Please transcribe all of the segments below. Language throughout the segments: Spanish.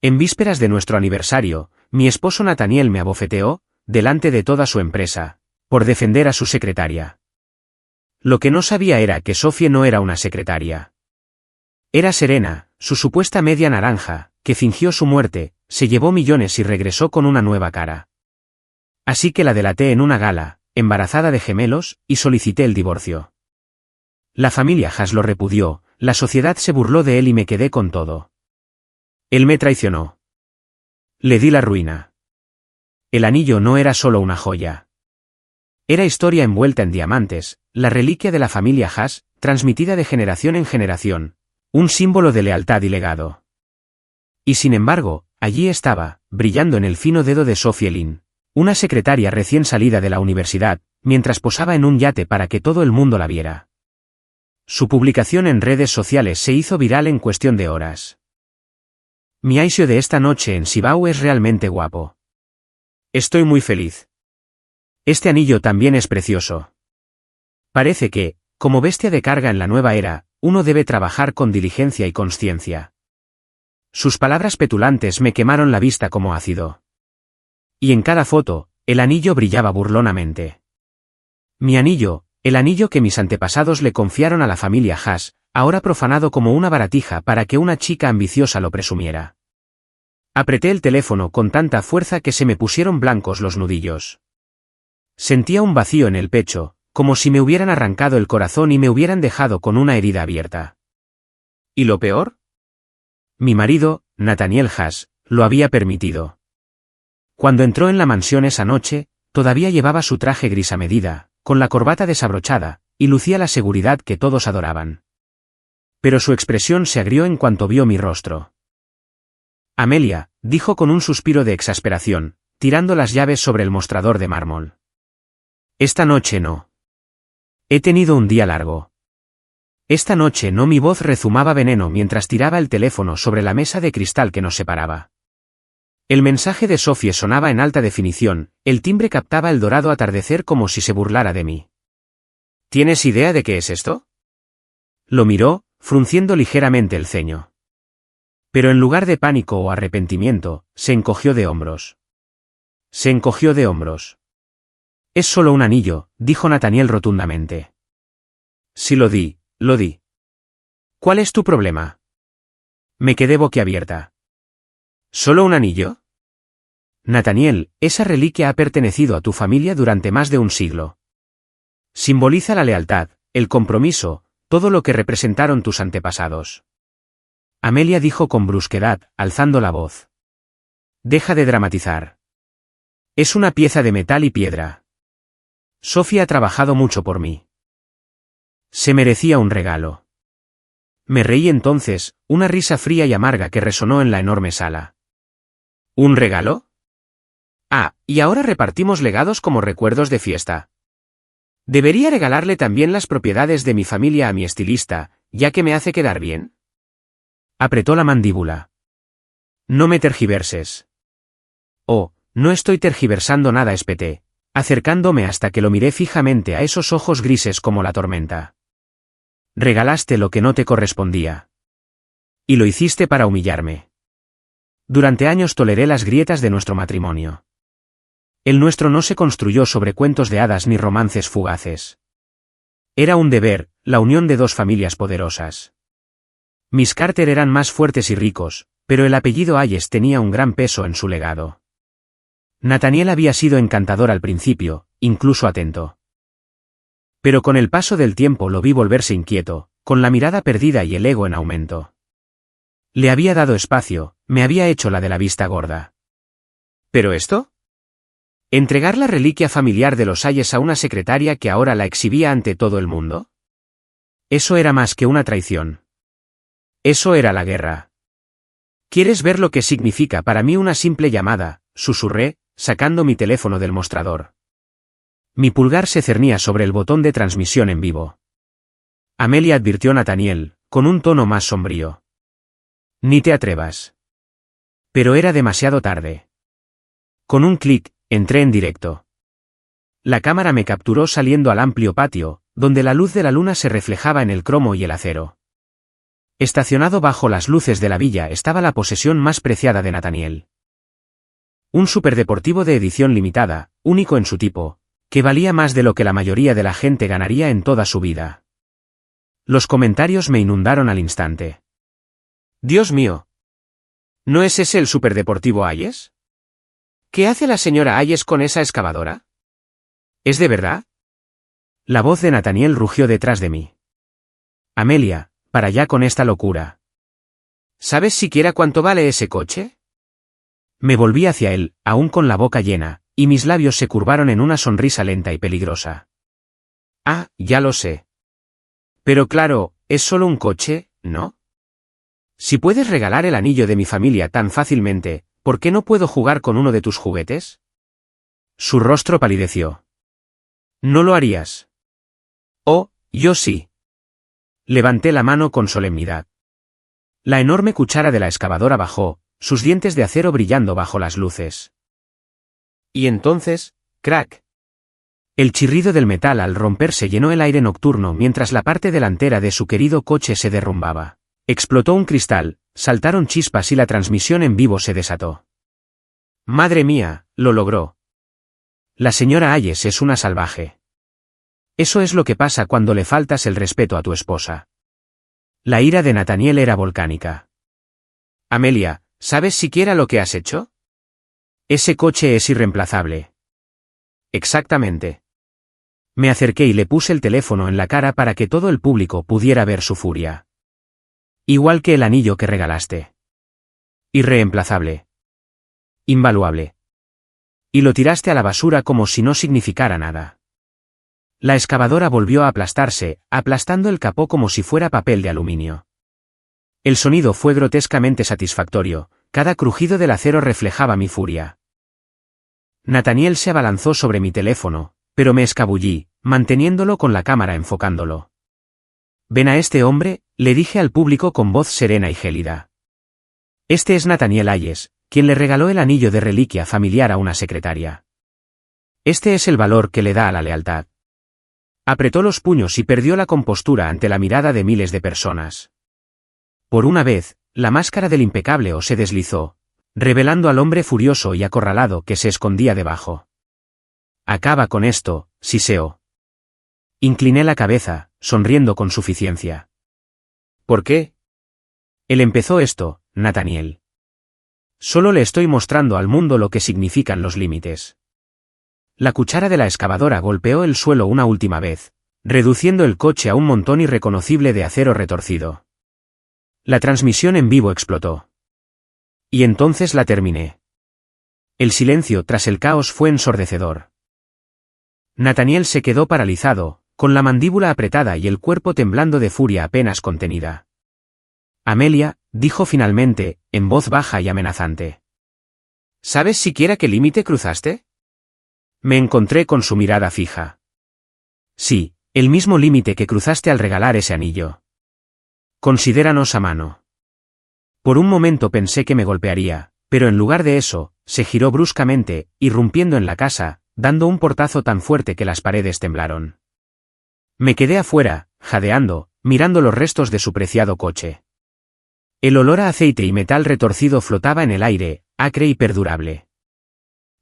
En vísperas de nuestro aniversario, mi esposo Nathaniel me abofeteó, delante de toda su empresa, por defender a su secretaria. Lo que no sabía era que Sophie no era una secretaria. Era Serena, su supuesta media naranja, que fingió su muerte, se llevó millones y regresó con una nueva cara. Así que la delaté en una gala, embarazada de gemelos, y solicité el divorcio. La familia Haas lo repudió, la sociedad se burló de él y me quedé con todo. Él me traicionó. Le di la ruina. El anillo no era solo una joya. Era historia envuelta en diamantes, la reliquia de la familia Haas, transmitida de generación en generación, un símbolo de lealtad y legado. Y sin embargo, allí estaba, brillando en el fino dedo de Sophie Lynn, una secretaria recién salida de la universidad, mientras posaba en un yate para que todo el mundo la viera. Su publicación en redes sociales se hizo viral en cuestión de horas. Mi Aisio de esta noche en Sibau es realmente guapo. Estoy muy feliz. Este anillo también es precioso. Parece que, como bestia de carga en la nueva era, uno debe trabajar con diligencia y consciencia. Sus palabras petulantes me quemaron la vista como ácido. Y en cada foto, el anillo brillaba burlonamente. Mi anillo, el anillo que mis antepasados le confiaron a la familia Haas, ahora profanado como una baratija para que una chica ambiciosa lo presumiera. Apreté el teléfono con tanta fuerza que se me pusieron blancos los nudillos. Sentía un vacío en el pecho, como si me hubieran arrancado el corazón y me hubieran dejado con una herida abierta. ¿Y lo peor? Mi marido, Nathaniel Haas, lo había permitido. Cuando entró en la mansión esa noche, todavía llevaba su traje gris a medida, con la corbata desabrochada, y lucía la seguridad que todos adoraban. Pero su expresión se agrió en cuanto vio mi rostro. Amelia, dijo con un suspiro de exasperación, tirando las llaves sobre el mostrador de mármol. Esta noche no. He tenido un día largo. Esta noche no. Mi voz rezumaba veneno mientras tiraba el teléfono sobre la mesa de cristal que nos separaba. El mensaje de Sophie sonaba en alta definición, el timbre captaba el dorado atardecer como si se burlara de mí. ¿Tienes idea de qué es esto? Lo miró, frunciendo ligeramente el ceño. Pero en lugar de pánico o arrepentimiento, se encogió de hombros. Se encogió de hombros. Es solo un anillo, dijo Nathaniel rotundamente. Sí lo di, lo di. ¿Cuál es tu problema? Me quedé boquiabierta. ¿Solo un anillo? Nathaniel, esa reliquia ha pertenecido a tu familia durante más de un siglo. Simboliza la lealtad, el compromiso, todo lo que representaron tus antepasados. Amelia dijo con brusquedad, alzando la voz. Deja de dramatizar. Es una pieza de metal y piedra. Sophie ha trabajado mucho por mí. Se merecía un regalo. Me reí entonces, una risa fría y amarga que resonó en la enorme sala. ¿Un regalo? Ah, y ahora repartimos legados como recuerdos de fiesta. ¿Debería regalarle también las propiedades de mi familia a mi estilista, ya que me hace quedar bien? Apretó la mandíbula. No me tergiverses. Oh, no estoy tergiversando nada, espeté, acercándome hasta que lo miré fijamente a esos ojos grises como la tormenta. Regalaste lo que no te correspondía. Y lo hiciste para humillarme. Durante años toleré las grietas de nuestro matrimonio. El nuestro no se construyó sobre cuentos de hadas ni romances fugaces. Era un deber, la unión de dos familias poderosas. Mis Carter eran más fuertes y ricos, pero el apellido Hayes tenía un gran peso en su legado. Nathaniel había sido encantador al principio, incluso atento. Pero con el paso del tiempo lo vi volverse inquieto, con la mirada perdida y el ego en aumento. Le había dado espacio, me había hecho la de la vista gorda. ¿Pero esto? ¿Entregar la reliquia familiar de los Hayes a una secretaria que ahora la exhibía ante todo el mundo? Eso era más que una traición. Eso era la guerra. ¿Quieres ver lo que significa para mí una simple llamada?, susurré, sacando mi teléfono del mostrador. Mi pulgar se cernía sobre el botón de transmisión en vivo. Amelia, advirtió Nathaniel, con un tono más sombrío. Ni te atrevas. Pero era demasiado tarde. Con un clic, entré en directo. La cámara me capturó saliendo al amplio patio, donde la luz de la luna se reflejaba en el cromo y el acero. Estacionado bajo las luces de la villa estaba la posesión más preciada de Nathaniel. Un superdeportivo de edición limitada, único en su tipo, que valía más de lo que la mayoría de la gente ganaría en toda su vida. Los comentarios me inundaron al instante. Dios mío. ¿No es ese el superdeportivo Hayes? ¿Qué hace la señora Hayes con esa excavadora? ¿Es de verdad? La voz de Nathaniel rugió detrás de mí. Amelia, para allá con esta locura. ¿Sabes siquiera cuánto vale ese coche? Me volví hacia él, aún con la boca llena, y mis labios se curvaron en una sonrisa lenta y peligrosa. Ah, ya lo sé. Pero claro, es solo un coche, ¿no? Si puedes regalar el anillo de mi familia tan fácilmente, ¿por qué no puedo jugar con uno de tus juguetes? Su rostro palideció. No lo harías. Oh, yo sí. Levanté la mano con solemnidad. La enorme cuchara de la excavadora bajó, sus dientes de acero brillando bajo las luces. Y entonces, crack. El chirrido del metal al romperse llenó el aire nocturno mientras la parte delantera de su querido coche se derrumbaba. Explotó un cristal, saltaron chispas y la transmisión en vivo se desató. Madre mía, lo logró. La señora Hayes es una salvaje. Eso es lo que pasa cuando le faltas el respeto a tu esposa. La ira de Nathaniel era volcánica. Amelia, ¿sabes siquiera lo que has hecho? Ese coche es irreemplazable. Exactamente. Me acerqué y le puse el teléfono en la cara para que todo el público pudiera ver su furia. Igual que el anillo que regalaste. Irreemplazable. Invaluable. Y lo tiraste a la basura como si no significara nada. La excavadora volvió a aplastarse, aplastando el capó como si fuera papel de aluminio. El sonido fue grotescamente satisfactorio, cada crujido del acero reflejaba mi furia. Nathaniel se abalanzó sobre mi teléfono, pero me escabullí, manteniéndolo con la cámara enfocándolo. Ven a este hombre, le dije al público con voz serena y gélida. Este es Nathaniel Hayes, quien le regaló el anillo de reliquia familiar a una secretaria. Este es el valor que le da a la lealtad. Apretó los puños y perdió la compostura ante la mirada de miles de personas. Por una vez, la máscara del impecable O se deslizó, revelando al hombre furioso y acorralado que se escondía debajo. Acaba con esto, siseo. Incliné la cabeza, sonriendo con suficiencia. ¿Por qué? Él empezó esto, Nathaniel. Solo le estoy mostrando al mundo lo que significan los límites. La cuchara de la excavadora golpeó el suelo una última vez, reduciendo el coche a un montón irreconocible de acero retorcido. La transmisión en vivo explotó. Y entonces la terminé. El silencio tras el caos fue ensordecedor. Nathaniel se quedó paralizado, con la mandíbula apretada y el cuerpo temblando de furia apenas contenida. Amelia, dijo finalmente, en voz baja y amenazante. ¿Sabes siquiera qué límite cruzaste? Me encontré con su mirada fija. Sí, el mismo límite que cruzaste al regalar ese anillo. Considéranos a mano. Por un momento pensé que me golpearía, pero en lugar de eso, se giró bruscamente, irrumpiendo en la casa, dando un portazo tan fuerte que las paredes temblaron. Me quedé afuera, jadeando, mirando los restos de su preciado coche. El olor a aceite y metal retorcido flotaba en el aire, acre y perdurable.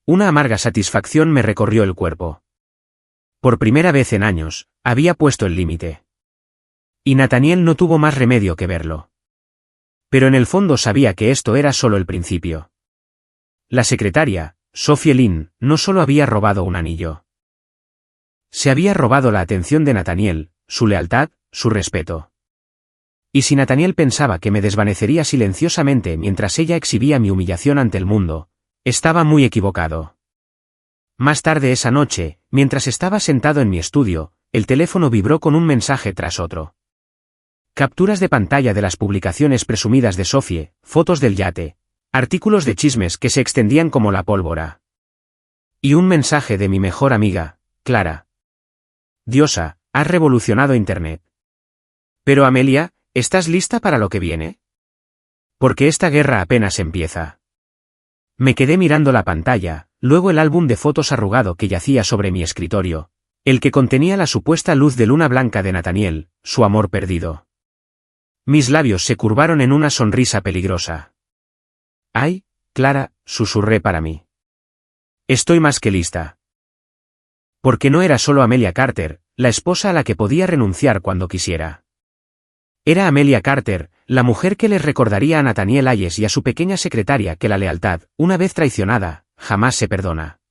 Una amarga satisfacción me recorrió el cuerpo. Por primera vez en años, había puesto el límite. Y Nathaniel no tuvo más remedio que verlo. Pero en el fondo sabía que esto era solo el principio. La secretaria, Sophie Lynn, no solo había robado un anillo. Se había robado la atención de Nathaniel, su lealtad, su respeto. Y si Nathaniel pensaba que me desvanecería silenciosamente mientras ella exhibía mi humillación ante el mundo, estaba muy equivocado. Más tarde esa noche, mientras estaba sentado en mi estudio, el teléfono vibró con un mensaje tras otro. Capturas de pantalla de las publicaciones presumidas de Sophie, fotos del yate, artículos de chismes que se extendían como la pólvora. Y un mensaje de mi mejor amiga, Clara. Diosa, has revolucionado Internet. Pero Amelia, ¿estás lista para lo que viene? Porque esta guerra apenas empieza. Me quedé mirando la pantalla, luego el álbum de fotos arrugado que yacía sobre mi escritorio, el que contenía la supuesta luz de luna blanca de Nathaniel, su amor perdido. Mis labios se curvaron en una sonrisa peligrosa. «Ay, Clara», susurré para mí. «Estoy más que lista». Porque no era solo Amelia Carter, la esposa a la que podía renunciar cuando quisiera. Era Amelia Carter, la mujer que les recordaría a Nathaniel Hayes y a su pequeña secretaria que la lealtad, una vez traicionada, jamás se perdona.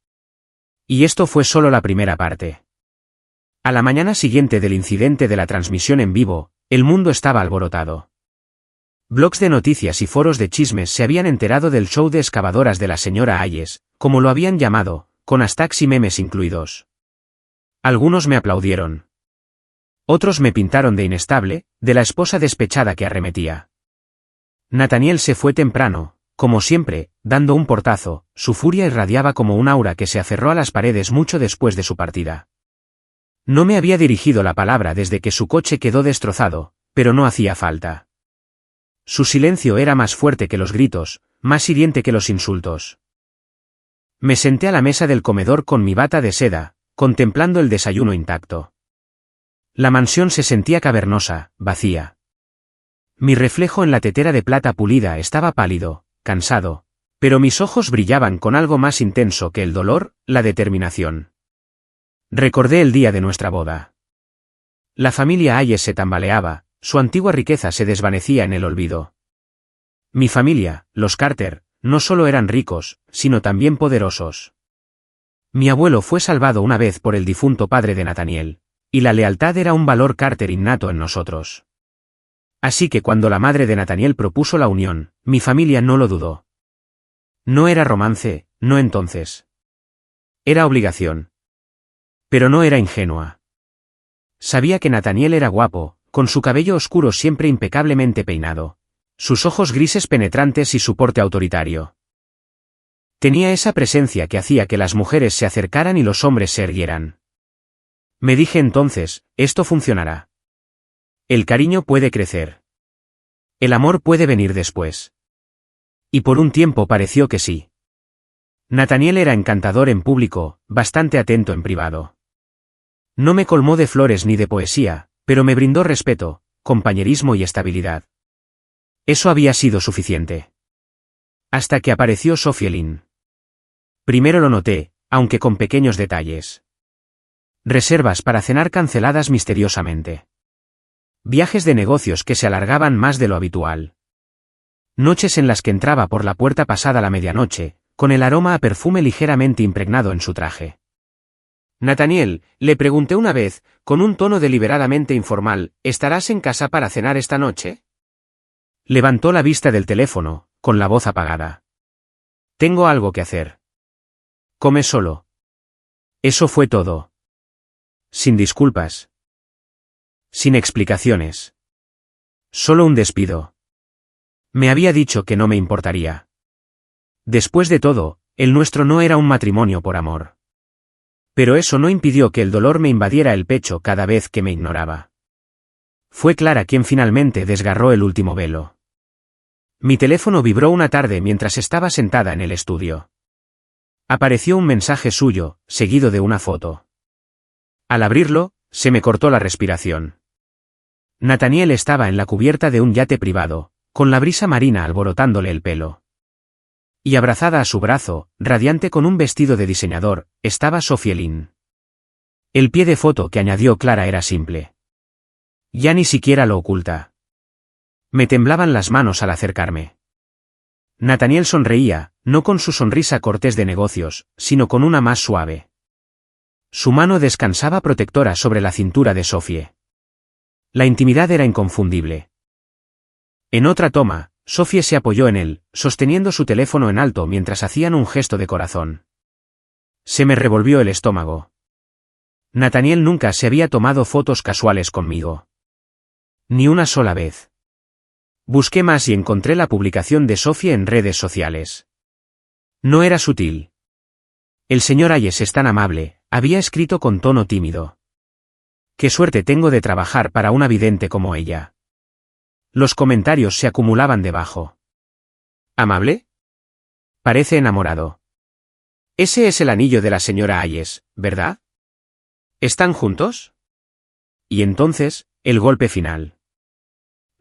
Y esto fue solo la primera parte. A la mañana siguiente del incidente de la transmisión en vivo, el mundo estaba alborotado. Blogs de noticias y foros de chismes se habían enterado del show de excavadoras de la señora Hayes, como lo habían llamado, con hashtags y memes incluidos. Algunos me aplaudieron. Otros me pintaron de inestable, de la esposa despechada que arremetía. Nathaniel se fue temprano, como siempre, dando un portazo, su furia irradiaba como un aura que se aferró a las paredes mucho después de su partida. No me había dirigido la palabra desde que su coche quedó destrozado, pero no hacía falta. Su silencio era más fuerte que los gritos, más hiriente que los insultos. Me senté a la mesa del comedor con mi bata de seda, contemplando el desayuno intacto. La mansión se sentía cavernosa, vacía. Mi reflejo en la tetera de plata pulida estaba pálido, cansado, pero mis ojos brillaban con algo más intenso que el dolor, la determinación. Recordé el día de nuestra boda. La familia Hayes se tambaleaba, su antigua riqueza se desvanecía en el olvido. Mi familia, los Carter, no solo eran ricos, sino también poderosos. Mi abuelo fue salvado una vez por el difunto padre de Nathaniel, y la lealtad era un valor Carter innato en nosotros. Así que cuando la madre de Nathaniel propuso la unión, mi familia no lo dudó. No era romance, no entonces. Era obligación. Pero no era ingenua. Sabía que Nathaniel era guapo, con su cabello oscuro siempre impecablemente peinado, sus ojos grises penetrantes y su porte autoritario. Tenía esa presencia que hacía que las mujeres se acercaran y los hombres se erguieran. Me dije entonces, esto funcionará. El cariño puede crecer. El amor puede venir después. Y por un tiempo pareció que sí. Nathaniel era encantador en público, bastante atento en privado. No me colmó de flores ni de poesía, pero me brindó respeto, compañerismo y estabilidad. Eso había sido suficiente. Hasta que apareció Sophie Lynn. Primero lo noté, aunque con pequeños detalles. Reservas para cenar canceladas misteriosamente. Viajes de negocios que se alargaban más de lo habitual. Noches en las que entraba por la puerta pasada la medianoche, con el aroma a perfume ligeramente impregnado en su traje. Nathaniel, le pregunté una vez, con un tono deliberadamente informal, ¿estarás en casa para cenar esta noche? Levantó la vista del teléfono, con la voz apagada. Tengo algo que hacer. Come solo. Eso fue todo. Sin disculpas. Sin explicaciones. Solo un despido. Me había dicho que no me importaría. Después de todo, el nuestro no era un matrimonio por amor. Pero eso no impidió que el dolor me invadiera el pecho cada vez que me ignoraba. Fue Clara quien finalmente desgarró el último velo. Mi teléfono vibró una tarde mientras estaba sentada en el estudio. Apareció un mensaje suyo, seguido de una foto. Al abrirlo, se me cortó la respiración. Nathaniel estaba en la cubierta de un yate privado, con la brisa marina alborotándole el pelo. Y abrazada a su brazo, radiante con un vestido de diseñador, estaba Sophie Lynn. El pie de foto que añadió Clara era simple. Ya ni siquiera lo oculta. Me temblaban las manos al acercarme. Nathaniel sonreía, no con su sonrisa cortés de negocios, sino con una más suave. Su mano descansaba protectora sobre la cintura de Sophie. La intimidad era inconfundible. En otra toma, Sophie se apoyó en él, sosteniendo su teléfono en alto mientras hacían un gesto de corazón. Se me revolvió el estómago. Nathaniel nunca se había tomado fotos casuales conmigo. Ni una sola vez. Busqué más y encontré la publicación de Sophie en redes sociales. No era sutil. El señor Hayes es tan amable, había escrito con tono tímido. Qué suerte tengo de trabajar para una vidente como ella. Los comentarios se acumulaban debajo. ¿Amable? Parece enamorado. Ese es el anillo de la señora Hayes, ¿verdad? ¿Están juntos? Y entonces, el golpe final.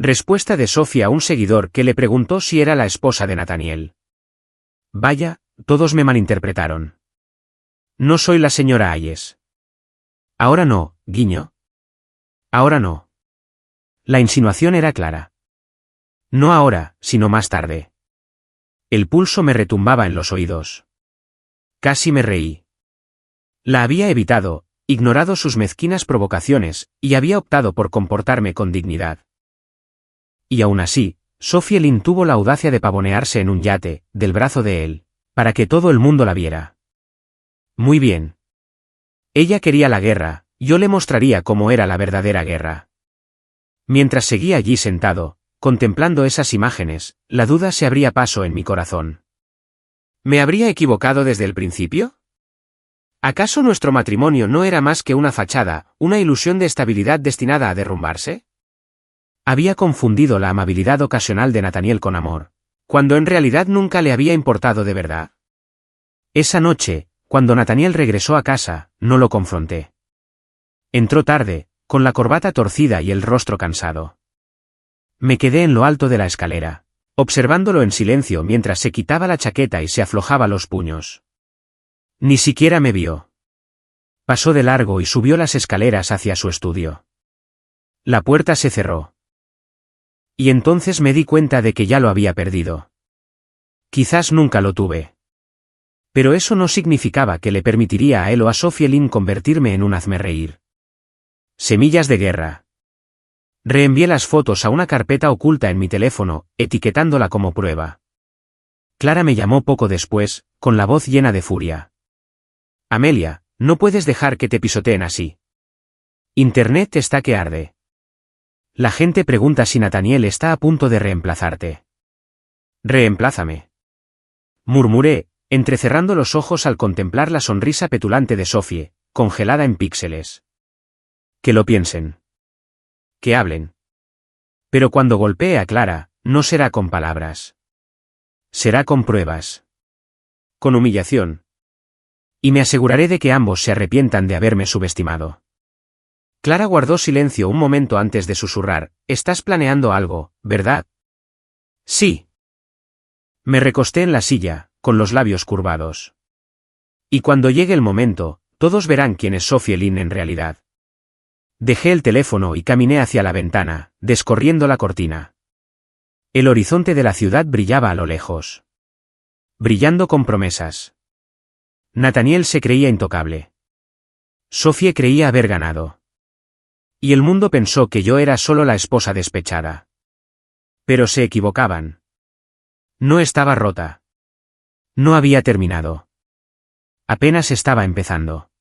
Respuesta de Sofía a un seguidor que le preguntó si era la esposa de Nathaniel. Vaya, todos me malinterpretaron. No soy la señora Hayes. Ahora no, guiño. Ahora no. La insinuación era clara. No ahora, sino más tarde. El pulso me retumbaba en los oídos. Casi me reí. La había evitado, ignorado sus mezquinas provocaciones, y había optado por comportarme con dignidad. Y aún así, Sophie Lynn tuvo la audacia de pavonearse en un yate, del brazo de él, para que todo el mundo la viera. Muy bien. Ella quería la guerra, yo le mostraría cómo era la verdadera guerra. Mientras seguía allí sentado, contemplando esas imágenes, la duda se abría paso en mi corazón. ¿Me habría equivocado desde el principio? ¿Acaso nuestro matrimonio no era más que una fachada, una ilusión de estabilidad destinada a derrumbarse? Había confundido la amabilidad ocasional de Nathaniel con amor, cuando en realidad nunca le había importado de verdad. Esa noche, cuando Nathaniel regresó a casa, no lo confronté. Entró tarde, con la corbata torcida y el rostro cansado. Me quedé en lo alto de la escalera, observándolo en silencio mientras se quitaba la chaqueta y se aflojaba los puños. Ni siquiera me vio. Pasó de largo y subió las escaleras hacia su estudio. La puerta se cerró. Y entonces me di cuenta de que ya lo había perdido. Quizás nunca lo tuve. Pero eso no significaba que le permitiría a él o a Sophie Lynn convertirme en un hazmerreír. Semillas de guerra. Reenvié las fotos a una carpeta oculta en mi teléfono, etiquetándola como prueba. Clara me llamó poco después, con la voz llena de furia. Amelia, no puedes dejar que te pisoteen así. Internet está que arde. La gente pregunta si Nathaniel está a punto de reemplazarte. Reemplázame. Murmuré, entrecerrando los ojos al contemplar la sonrisa petulante de Sophie, congelada en píxeles. Que lo piensen. Que hablen. Pero cuando golpee a Clara, no será con palabras. Será con pruebas. Con humillación. Y me aseguraré de que ambos se arrepientan de haberme subestimado. Clara guardó silencio un momento antes de susurrar, «Estás planeando algo, ¿verdad?» «Sí». Me recosté en la silla, con los labios curvados. Y cuando llegue el momento, todos verán quién es Sophie Lynn en realidad. Dejé el teléfono y caminé hacia la ventana, descorriendo la cortina. El horizonte de la ciudad brillaba a lo lejos. Brillando con promesas. Nathaniel se creía intocable. Sophie creía haber ganado. Y el mundo pensó que yo era solo la esposa despechada. Pero se equivocaban. No estaba rota. No había terminado. Apenas estaba empezando.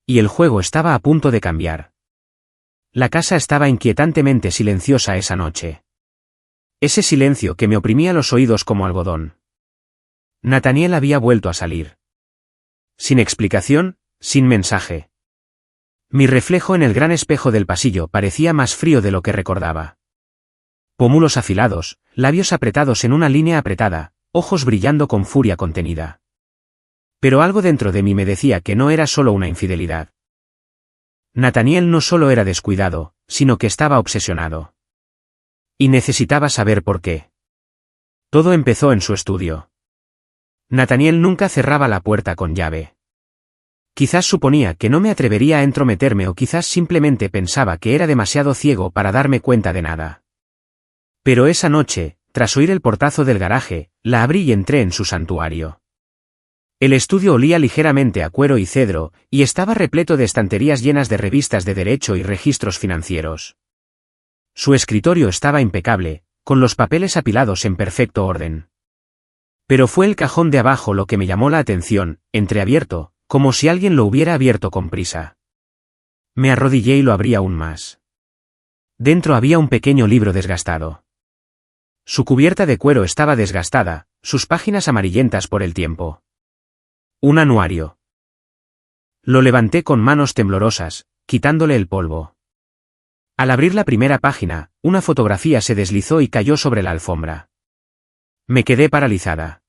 Y el juego estaba a punto de cambiar. La casa estaba inquietantemente silenciosa esa noche. Ese silencio que me oprimía los oídos como algodón. Nathaniel había vuelto a salir. Sin explicación, sin mensaje. Mi reflejo en el gran espejo del pasillo parecía más frío de lo que recordaba. Pómulos afilados, labios apretados en una línea apretada, ojos brillando con furia contenida. Pero algo dentro de mí me decía que no era solo una infidelidad. Nathaniel no solo era descuidado, sino que estaba obsesionado. Y necesitaba saber por qué. Todo empezó en su estudio. Nathaniel nunca cerraba la puerta con llave. Quizás suponía que no me atrevería a entrometerme o quizás simplemente pensaba que era demasiado ciego para darme cuenta de nada. Pero esa noche, tras oír el portazo del garaje, la abrí y entré en su santuario. El estudio olía ligeramente a cuero y cedro, y estaba repleto de estanterías llenas de revistas de derecho y registros financieros. Su escritorio estaba impecable, con los papeles apilados en perfecto orden. Pero fue el cajón de abajo lo que me llamó la atención, entreabierto, como si alguien lo hubiera abierto con prisa. Me arrodillé y lo abrí aún más. Dentro había un pequeño libro desgastado. Su cubierta de cuero estaba desgastada, sus páginas amarillentas por el tiempo. Un anuario. Lo levanté con manos temblorosas, quitándole el polvo. Al abrir la primera página, una fotografía se deslizó y cayó sobre la alfombra. Me quedé paralizada.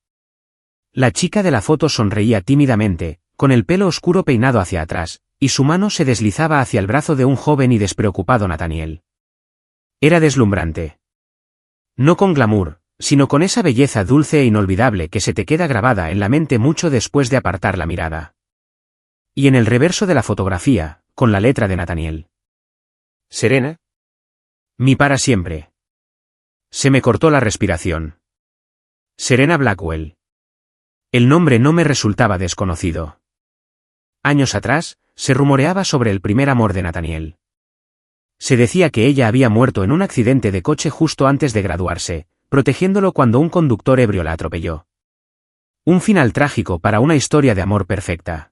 La chica de la foto sonreía tímidamente, con el pelo oscuro peinado hacia atrás, y su mano se deslizaba hacia el brazo de un joven y despreocupado Nathaniel. Era deslumbrante. No con glamour, sino con esa belleza dulce e inolvidable que se te queda grabada en la mente mucho después de apartar la mirada. Y en el reverso de la fotografía, con la letra de Nathaniel. Serena. Mi para siempre. Se me cortó la respiración. Serena Blackwell. El nombre no me resultaba desconocido. Años atrás, se rumoreaba sobre el primer amor de Nathaniel. Se decía que ella había muerto en un accidente de coche justo antes de graduarse, protegiéndolo cuando un conductor ebrio la atropelló. Un final trágico para una historia de amor perfecta.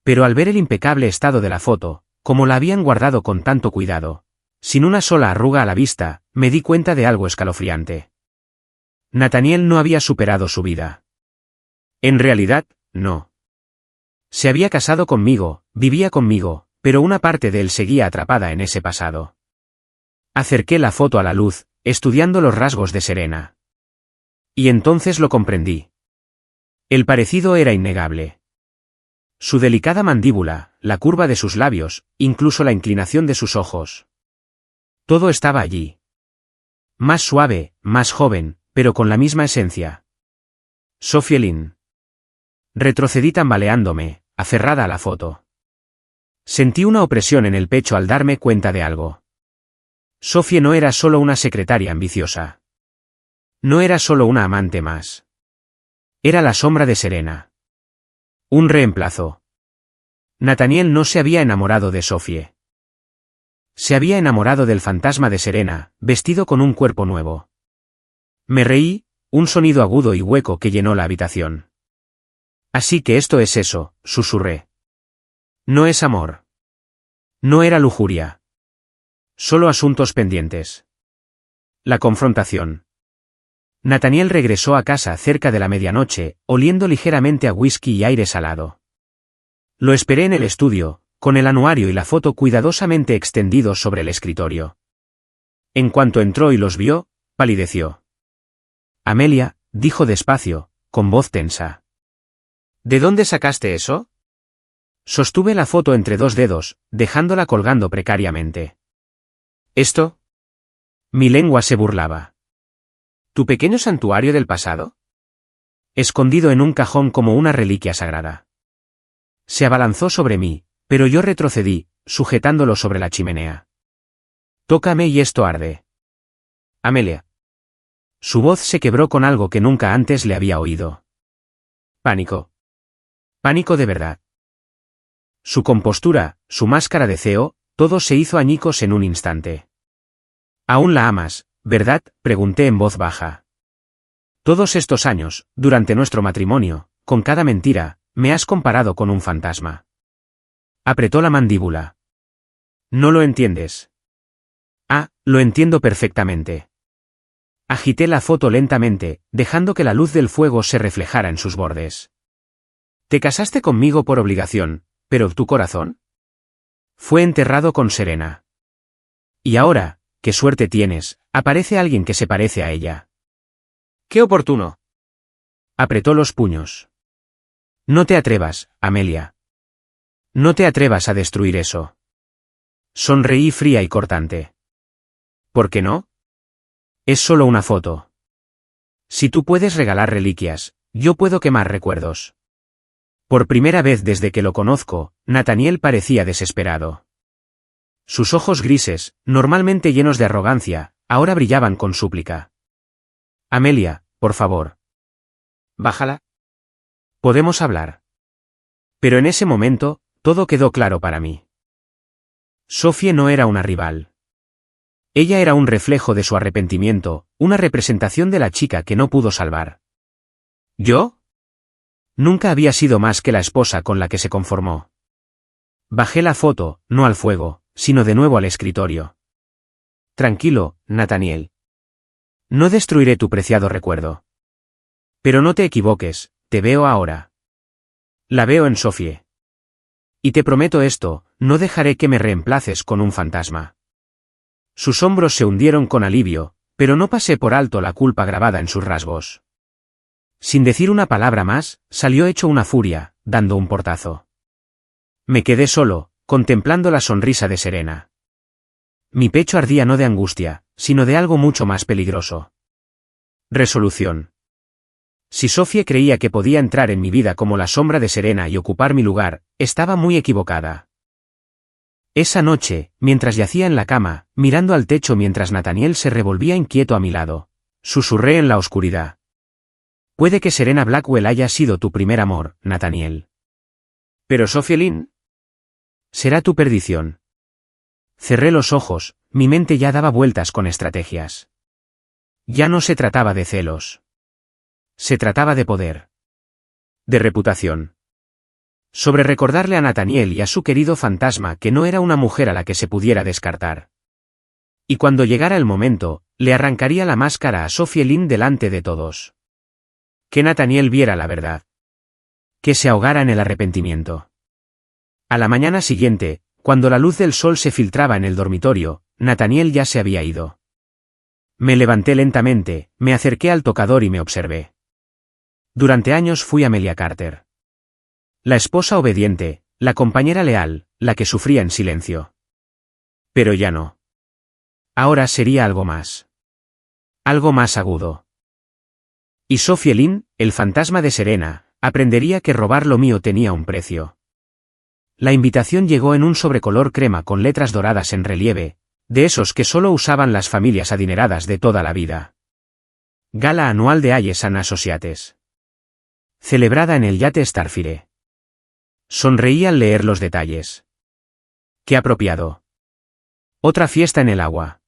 Pero al ver el impecable estado de la foto, como la habían guardado con tanto cuidado, sin una sola arruga a la vista, me di cuenta de algo escalofriante. Nathaniel no había superado su vida. En realidad, no. Se había casado conmigo, vivía conmigo, pero una parte de él seguía atrapada en ese pasado. Acerqué la foto a la luz, estudiando los rasgos de Serena. Y entonces lo comprendí. El parecido era innegable. Su delicada mandíbula, la curva de sus labios, incluso la inclinación de sus ojos. Todo estaba allí. Más suave, más joven, pero con la misma esencia. Sophie Lynn. Retrocedí tambaleándome, aferrada a la foto. Sentí una opresión en el pecho al darme cuenta de algo. Sophie no era solo una secretaria ambiciosa. No era solo una amante más. Era la sombra de Serena. Un reemplazo. Nathaniel no se había enamorado de Sophie. Se había enamorado del fantasma de Serena, vestido con un cuerpo nuevo. Me reí, un sonido agudo y hueco que llenó la habitación. Así que esto es eso, susurré. No es amor. No era lujuria. Solo asuntos pendientes. La confrontación. Nathaniel regresó a casa cerca de la medianoche, oliendo ligeramente a whisky y aire salado. Lo esperé en el estudio, con el anuario y la foto cuidadosamente extendidos sobre el escritorio. En cuanto entró y los vio, palideció. Amelia, dijo despacio, con voz tensa. ¿De dónde sacaste eso? Sostuve la foto entre dos dedos, dejándola colgando precariamente. ¿Esto? Mi lengua se burlaba. ¿Tu pequeño santuario del pasado? Escondido en un cajón como una reliquia sagrada. Se abalanzó sobre mí, pero yo retrocedí, sujetándolo sobre la chimenea. Tócame y esto arde. Amelia. Su voz se quebró con algo que nunca antes le había oído. Pánico. Pánico de verdad. Su compostura, su máscara de CEO, todo se hizo añicos en un instante. ¿Aún la amas, verdad?, pregunté en voz baja. Todos estos años, durante nuestro matrimonio, con cada mentira, me has comparado con un fantasma. Apretó la mandíbula. No lo entiendes. Ah, lo entiendo perfectamente. Agité la foto lentamente, dejando que la luz del fuego se reflejara en sus bordes. Te casaste conmigo por obligación, pero ¿tu corazón? Fue enterrado con Serena. Y ahora, qué suerte tienes, aparece alguien que se parece a ella. ¡Qué oportuno! Apretó los puños. No te atrevas, Amelia. No te atrevas a destruir eso. Sonreí fría y cortante. ¿Por qué no? Es solo una foto. Si tú puedes regalar reliquias, yo puedo quemar recuerdos. Por primera vez desde que lo conozco, Nathaniel parecía desesperado. Sus ojos grises, normalmente llenos de arrogancia, ahora brillaban con súplica. Amelia, por favor. Bájala. Podemos hablar. Pero en ese momento, todo quedó claro para mí. Sophie no era una rival. Ella era un reflejo de su arrepentimiento, una representación de la chica que no pudo salvar. ¿Yo? Nunca había sido más que la esposa con la que se conformó. Bajé la foto, no al fuego, sino de nuevo al escritorio. Tranquilo, Nathaniel. No destruiré tu preciado recuerdo. Pero no te equivoques, te veo ahora. La veo en Sophie. Y te prometo esto, no dejaré que me reemplaces con un fantasma. Sus hombros se hundieron con alivio, pero no pasé por alto la culpa grabada en sus rasgos. Sin decir una palabra más, salió hecho una furia, dando un portazo. Me quedé solo, contemplando la sonrisa de Serena. Mi pecho ardía no de angustia, sino de algo mucho más peligroso. Resolución. Si Sofie creía que podía entrar en mi vida como la sombra de Serena y ocupar mi lugar, estaba muy equivocada. Esa noche, mientras yacía en la cama, mirando al techo mientras Nathaniel se revolvía inquieto a mi lado, susurré en la oscuridad. Puede que Serena Blackwell haya sido tu primer amor, Nathaniel. ¿Pero Sophie Lynn? Será tu perdición. Cerré los ojos, mi mente ya daba vueltas con estrategias. Ya no se trataba de celos. Se trataba de poder. De reputación. Sobre recordarle a Nathaniel y a su querido fantasma que no era una mujer a la que se pudiera descartar. Y cuando llegara el momento, le arrancaría la máscara a Sophie Lynn delante de todos. Que Nathaniel viera la verdad. Que se ahogara en el arrepentimiento. A la mañana siguiente, cuando la luz del sol se filtraba en el dormitorio, Nathaniel ya se había ido. Me levanté lentamente, me acerqué al tocador y me observé. Durante años fui Amelia Carter. La esposa obediente, la compañera leal, la que sufría en silencio. Pero ya no. Ahora sería algo más. Algo más agudo. Y Sophie Lynn, el fantasma de Serena, aprendería que robar lo mío tenía un precio. La invitación llegó en un sobrecolor crema con letras doradas en relieve, de esos que solo usaban las familias adineradas de toda la vida. Gala anual de Ayes and Associates. Celebrada en el yate Starfire. Sonreí al leer los detalles. Qué apropiado. Otra fiesta en el agua.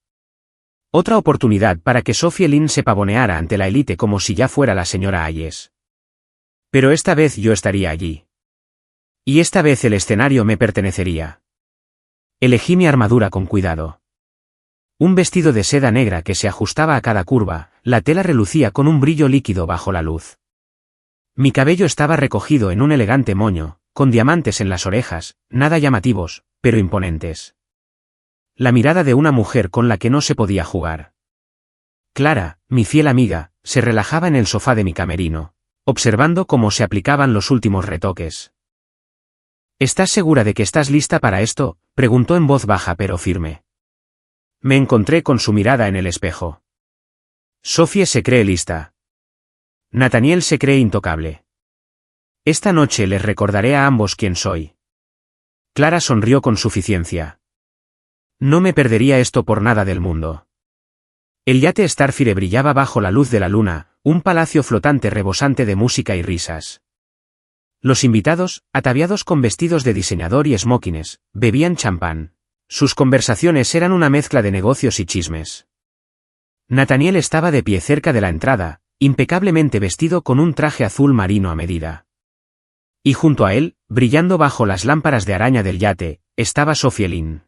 Otra oportunidad para que Sophie Lynn se pavoneara ante la élite como si ya fuera la señora Ayes. Pero esta vez yo estaría allí. Y esta vez el escenario me pertenecería. Elegí mi armadura con cuidado. Un vestido de seda negra que se ajustaba a cada curva, la tela relucía con un brillo líquido bajo la luz. Mi cabello estaba recogido en un elegante moño, con diamantes en las orejas, nada llamativos, pero imponentes. La mirada de una mujer con la que no se podía jugar. Clara, mi fiel amiga, se relajaba en el sofá de mi camerino, observando cómo se aplicaban los últimos retoques. ¿Estás segura de que estás lista para esto?, preguntó en voz baja pero firme. Me encontré con su mirada en el espejo. Sophie se cree lista. Nathaniel se cree intocable. Esta noche les recordaré a ambos quién soy. Clara sonrió con suficiencia. No me perdería esto por nada del mundo. El yate Starfire brillaba bajo la luz de la luna, un palacio flotante rebosante de música y risas. Los invitados, ataviados con vestidos de diseñador y smokines, bebían champán. Sus conversaciones eran una mezcla de negocios y chismes. Nathaniel estaba de pie cerca de la entrada, impecablemente vestido con un traje azul marino a medida. Y junto a él, brillando bajo las lámparas de araña del yate, estaba Sophie Lynn.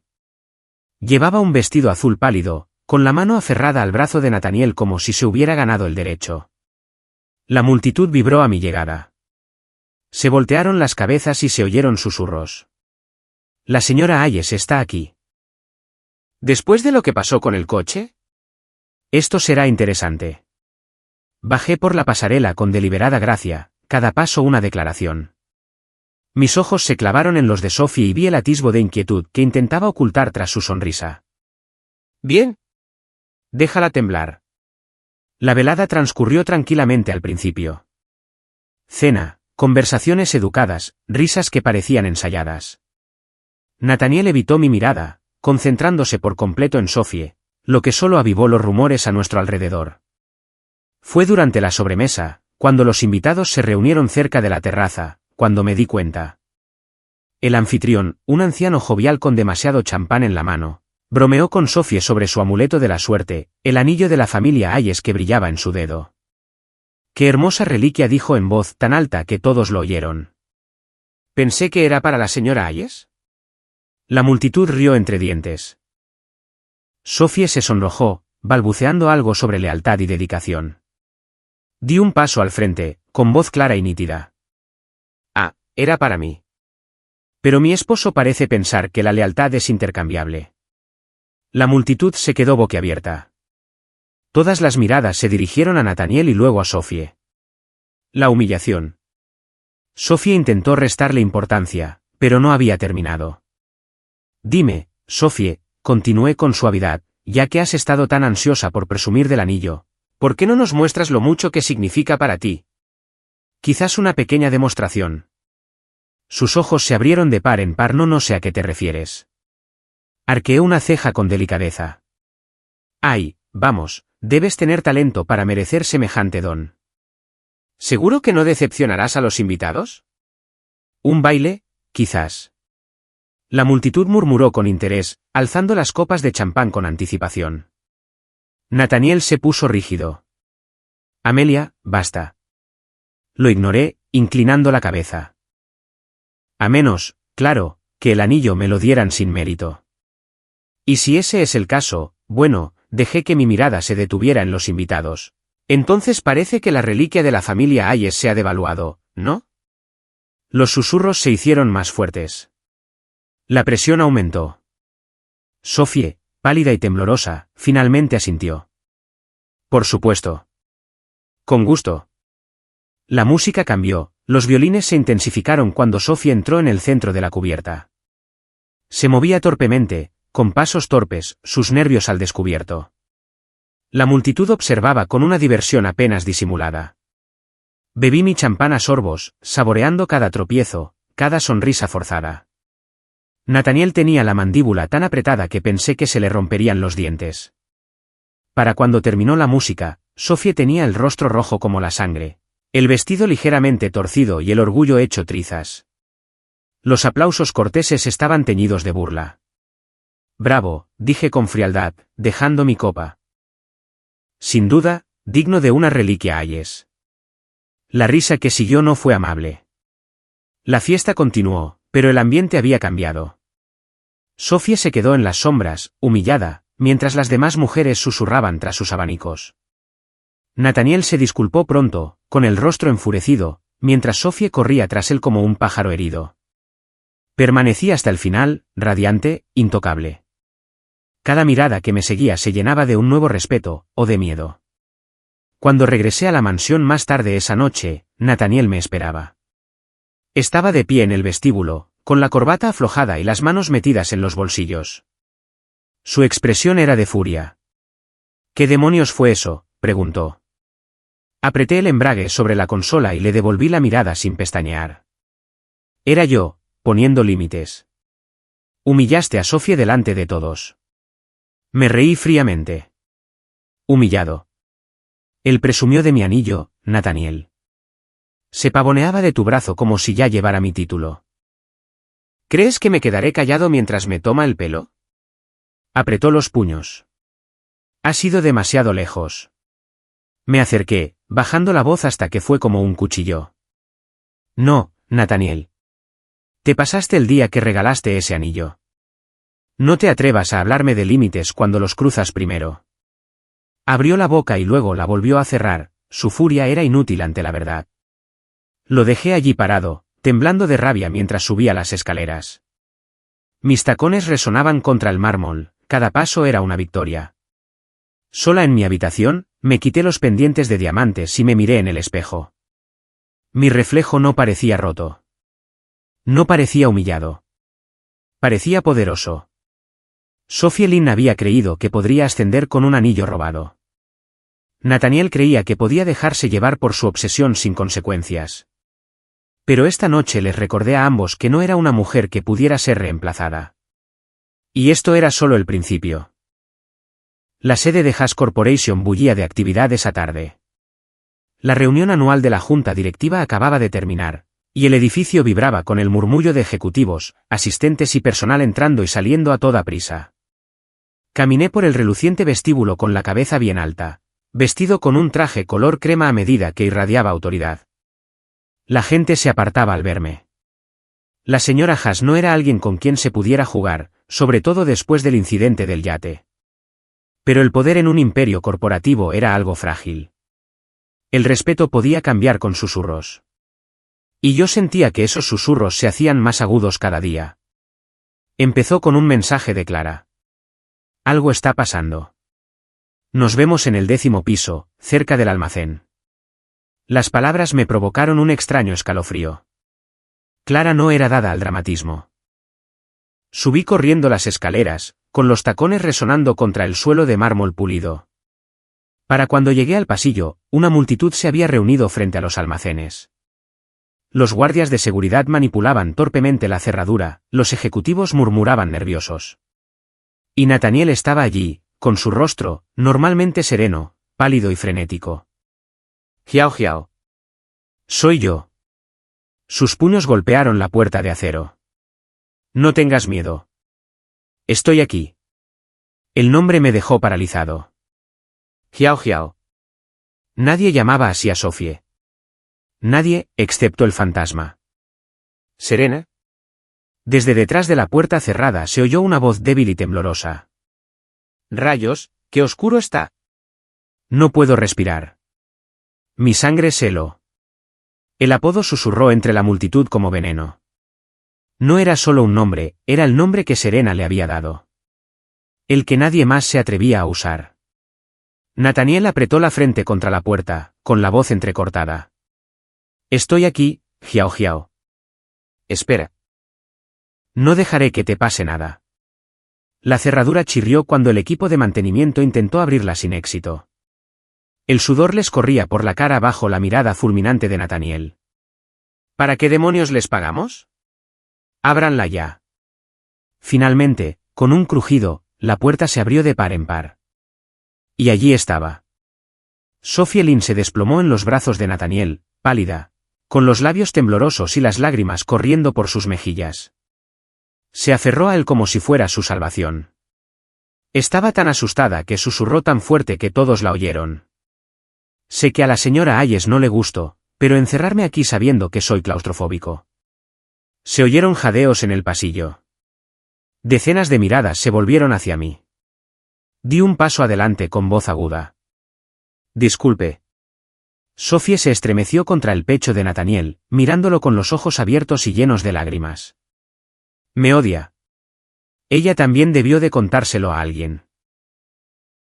Llevaba un vestido azul pálido, con la mano aferrada al brazo de Nathaniel como si se hubiera ganado el derecho. La multitud vibró a mi llegada. Se voltearon las cabezas y se oyeron susurros. La señora Ayes está aquí. ¿Después de lo que pasó con el coche? Esto será interesante. Bajé por la pasarela con deliberada gracia, cada paso una declaración. Mis ojos se clavaron en los de Sophie y vi el atisbo de inquietud que intentaba ocultar tras su sonrisa. Bien. Déjala temblar. La velada transcurrió tranquilamente al principio. Cena, conversaciones educadas, risas que parecían ensayadas. Nathaniel evitó mi mirada, concentrándose por completo en Sophie, lo que solo avivó los rumores a nuestro alrededor. Fue durante la sobremesa, cuando los invitados se reunieron cerca de la terraza, cuando me di cuenta. El anfitrión, un anciano jovial con demasiado champán en la mano, bromeó con Sophie sobre su amuleto de la suerte, el anillo de la familia Ayes que brillaba en su dedo. ¡Qué hermosa reliquia!, dijo en voz tan alta que todos lo oyeron. ¿Pensé que era para la señora Ayes? La multitud rió entre dientes. Sophie se sonrojó, balbuceando algo sobre lealtad y dedicación. Di un paso al frente, con voz clara y nítida. Ah, era para mí. Pero mi esposo parece pensar que la lealtad es intercambiable. La multitud se quedó boquiabierta. Todas las miradas se dirigieron a Nathaniel y luego a Sophie. La humillación. Sophie intentó restarle importancia, pero no había terminado. Dime, Sophie, continué con suavidad, ya que has estado tan ansiosa por presumir del anillo, ¿por qué no nos muestras lo mucho que significa para ti? Quizás una pequeña demostración. Sus ojos se abrieron de par en par. No sé a qué te refieres. Arqueé una ceja con delicadeza. Ay, vamos, debes tener talento para merecer semejante don. ¿Seguro que no decepcionarás a los invitados? Un baile, quizás. La multitud murmuró con interés, alzando las copas de champán con anticipación. Nathaniel se puso rígido. Amelia, basta. Lo ignoré, inclinando la cabeza. A menos, claro, que el anillo me lo dieran sin mérito. Y si ese es el caso, bueno, dejé que mi mirada se detuviera en los invitados. Entonces parece que la reliquia de la familia Hayes se ha devaluado, ¿no? Los susurros se hicieron más fuertes. La presión aumentó. Sophie, pálida y temblorosa, finalmente asintió. Por supuesto. Con gusto. La música cambió, los violines se intensificaron cuando Sophie entró en el centro de la cubierta. Se movía torpemente, con pasos torpes, sus nervios al descubierto. La multitud observaba con una diversión apenas disimulada. Bebí mi champán a sorbos, saboreando cada tropiezo, cada sonrisa forzada. Nathaniel tenía la mandíbula tan apretada que pensé que se le romperían los dientes. Para cuando terminó la música, Sophie tenía el rostro rojo como la sangre, el vestido ligeramente torcido y el orgullo hecho trizas. Los aplausos corteses estaban teñidos de burla. Bravo, dije con frialdad, dejando mi copa. Sin duda, digno de una reliquia Hayes. La risa que siguió no fue amable. La fiesta continuó, pero el ambiente había cambiado. Sophie se quedó en las sombras, humillada, mientras las demás mujeres susurraban tras sus abanicos. Nathaniel se disculpó pronto, con el rostro enfurecido, mientras Sophie corría tras él como un pájaro herido. Permanecí hasta el final, radiante, intocable. Cada mirada que me seguía se llenaba de un nuevo respeto, o de miedo. Cuando regresé a la mansión más tarde esa noche, Nathaniel me esperaba. Estaba de pie en el vestíbulo, con la corbata aflojada y las manos metidas en los bolsillos. Su expresión era de furia. ¿Qué demonios fue eso?, preguntó. Apreté el embrague sobre la consola y le devolví la mirada sin pestañear. Era yo, poniendo límites. Humillaste a Sophie delante de todos. Me reí fríamente. Humillado. Él presumió de mi anillo, Nathaniel. Se pavoneaba de tu brazo como si ya llevara mi título. ¿Crees que me quedaré callado mientras me toma el pelo? Apretó los puños. Has ido demasiado lejos. Me acerqué, bajando la voz hasta que fue como un cuchillo. No, Nathaniel. Te pasaste el día que regalaste ese anillo. No te atrevas a hablarme de límites cuando los cruzas primero. Abrió la boca y luego la volvió a cerrar, su furia era inútil ante la verdad. Lo dejé allí parado, temblando de rabia mientras subía las escaleras. Mis tacones resonaban contra el mármol, cada paso era una victoria. Sola en mi habitación, me quité los pendientes de diamantes y me miré en el espejo. Mi reflejo no parecía roto. No parecía humillado. Parecía poderoso. Sophie Lynn había creído que podría ascender con un anillo robado. Nathaniel creía que podía dejarse llevar por su obsesión sin consecuencias. Pero esta noche les recordé a ambos que no era una mujer que pudiera ser reemplazada. Y esto era solo el principio. La sede de Haas Corporation bullía de actividad esa tarde. La reunión anual de la junta directiva acababa de terminar, y el edificio vibraba con el murmullo de ejecutivos, asistentes y personal entrando y saliendo a toda prisa. Caminé por el reluciente vestíbulo con la cabeza bien alta, vestido con un traje color crema a medida que irradiaba autoridad. La gente se apartaba al verme. La señora Haas no era alguien con quien se pudiera jugar, sobre todo después del incidente del yate. Pero el poder en un imperio corporativo era algo frágil. El respeto podía cambiar con susurros. Y yo sentía que esos susurros se hacían más agudos cada día. Empezó con un mensaje de Clara. Algo está pasando. Nos vemos en el 10º piso, cerca del almacén. Las palabras me provocaron un extraño escalofrío. Clara no era dada al dramatismo. Subí corriendo las escaleras, con los tacones resonando contra el suelo de mármol pulido. Para cuando llegué al pasillo, una multitud se había reunido frente a los almacenes. Los guardias de seguridad manipulaban torpemente la cerradura, los ejecutivos murmuraban nerviosos. Y Nathaniel estaba allí, con su rostro, normalmente sereno, pálido y frenético. «Jiao Jiao. Soy yo». Sus puños golpearon la puerta de acero. «No tengas miedo. Estoy aquí». El nombre me dejó paralizado. «Jiao Jiao». Nadie llamaba así a Sophie. Nadie, excepto el fantasma. «¿Serena?» Desde detrás de la puerta cerrada se oyó una voz débil y temblorosa. «Rayos, qué oscuro está». No puedo respirar. Mi sangre se heló. El apodo susurró entre la multitud como veneno. No era solo un nombre, era el nombre que Serena le había dado. El que nadie más se atrevía a usar. Nathaniel apretó la frente contra la puerta, con la voz entrecortada. «Estoy aquí, Jiao Jiao». «Espera. No dejaré que te pase nada». La cerradura chirrió cuando el equipo de mantenimiento intentó abrirla sin éxito. El sudor les corría por la cara bajo la mirada fulminante de Nathaniel. «¿Para qué demonios les pagamos? Ábranla ya». Finalmente, con un crujido, la puerta se abrió de par en par. Y allí estaba. Sophie Lynn se desplomó en los brazos de Nathaniel, pálida, con los labios temblorosos y las lágrimas corriendo por sus mejillas. Se aferró a él como si fuera su salvación. Estaba tan asustada que susurró tan fuerte que todos la oyeron. «Sé que a la señora Hayes no le gusto, pero encerrarme aquí sabiendo que soy claustrofóbico». Se oyeron jadeos en el pasillo. Decenas de miradas se volvieron hacia mí. Di un paso adelante con voz aguda. «Disculpe». Sophie se estremeció contra el pecho de Nathaniel, mirándolo con los ojos abiertos y llenos de lágrimas. «Me odia». Ella también debió de contárselo a alguien.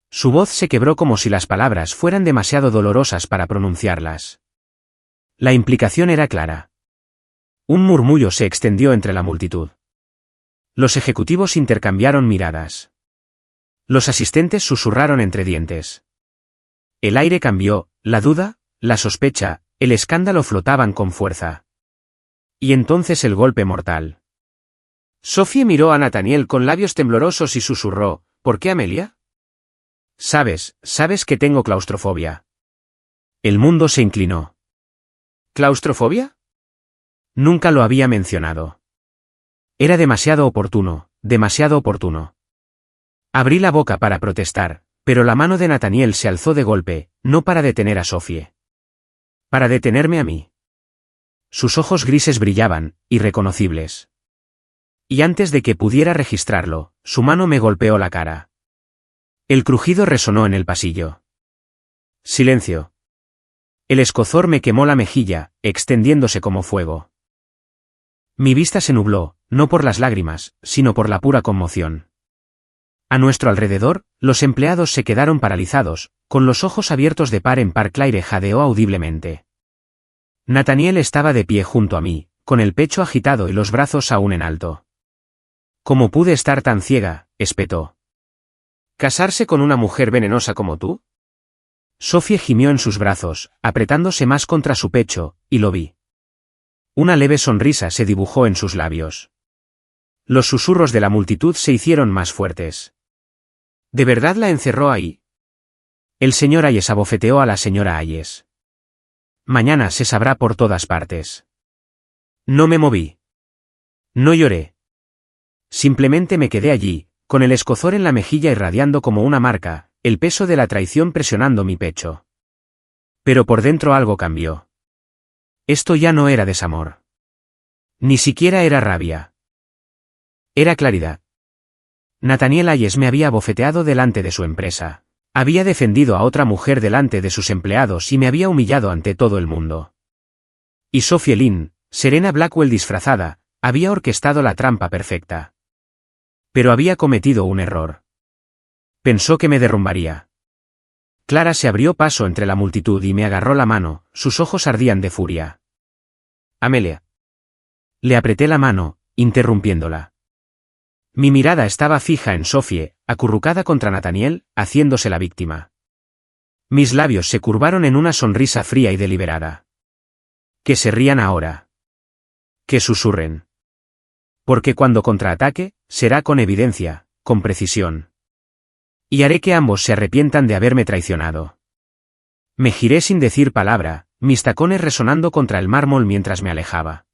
Su voz se quebró como si las palabras fueran demasiado dolorosas para pronunciarlas. La implicación era clara. Un murmullo se extendió entre la multitud. Los ejecutivos intercambiaron miradas. Los asistentes susurraron entre dientes. El aire cambió, la duda, la sospecha, el escándalo flotaban con fuerza. Y entonces el golpe mortal. Sophie miró a Nathaniel con labios temblorosos y susurró, «¿Por qué, Amelia?» Sabes que tengo claustrofobia». El mundo se inclinó. «¿Claustrofobia?» Nunca lo había mencionado. Era demasiado oportuno, demasiado oportuno. Abrí la boca para protestar, pero la mano de Nathaniel se alzó de golpe, no para detener a Sophie. Para detenerme a mí. Sus ojos grises brillaban, irreconocibles. Y antes de que pudiera registrarlo, su mano me golpeó la cara. El crujido resonó en el pasillo. Silencio. El escozor me quemó la mejilla, extendiéndose como fuego. Mi vista se nubló, no por las lágrimas, sino por la pura conmoción. A nuestro alrededor, los empleados se quedaron paralizados, con los ojos abiertos de par en par. Claire jadeó audiblemente. Nathaniel estaba de pie junto a mí, con el pecho agitado y los brazos aún en alto. «¿Cómo pude estar tan ciega?», espetó. «¿Casarse con una mujer venenosa como tú?». Sophie gimió en sus brazos, apretándose más contra su pecho, y lo vi. Una leve sonrisa se dibujó en sus labios. Los susurros de la multitud se hicieron más fuertes. ¿De verdad la encerró ahí? El señor Hayes abofeteó a la señora Hayes. Mañana se sabrá por todas partes. No me moví. No lloré. Simplemente me quedé allí, con el escozor en la mejilla irradiando como una marca, el peso de la traición presionando mi pecho. Pero por dentro algo cambió. Esto ya no era desamor. Ni siquiera era rabia. Era claridad. Nathaniel Hayes me había abofeteado delante de su empresa. Había defendido a otra mujer delante de sus empleados y me había humillado ante todo el mundo. Y Sophie Lynn, Serena Blackwell disfrazada, había orquestado la trampa perfecta. Pero había cometido un error. Pensó que me derrumbaría. Clara se abrió paso entre la multitud y me agarró la mano, sus ojos ardían de furia. «Amelia». Le apreté la mano, interrumpiéndola. Mi mirada estaba fija en Sophie, acurrucada contra Nathaniel, haciéndose la víctima. Mis labios se curvaron en una sonrisa fría y deliberada. Que se rían ahora. Que susurren. Porque cuando contraataque, será con evidencia, con precisión. Y haré que ambos se arrepientan de haberme traicionado. Me giré sin decir palabra, mis tacones resonando contra el mármol mientras me alejaba.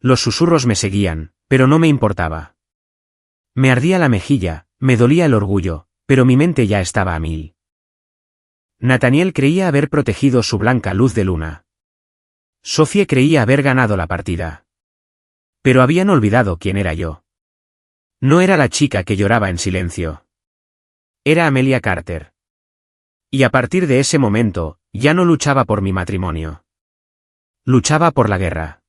Los susurros me seguían, pero no me importaba. Me ardía la mejilla, me dolía el orgullo, pero mi mente ya estaba a mil. Nathaniel creía haber protegido su blanca luz de luna. Sophie creía haber ganado la partida. Pero habían olvidado quién era yo. No era la chica que lloraba en silencio. Era Amelia Carter. Y a partir de ese momento, ya no luchaba por mi matrimonio. Luchaba por la guerra.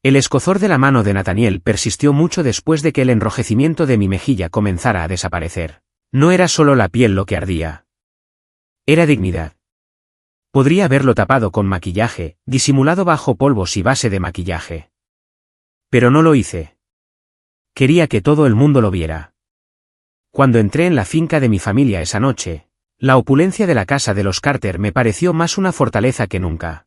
El escozor de la mano de Nathaniel persistió mucho después de que el enrojecimiento de mi mejilla comenzara a desaparecer. No era solo la piel lo que ardía. Era dignidad. Podría haberlo tapado con maquillaje, disimulado bajo polvos y base de maquillaje. Pero no lo hice. Quería que todo el mundo lo viera. Cuando entré en la finca de mi familia esa noche, la opulencia de la casa de los Carter me pareció más una fortaleza que nunca.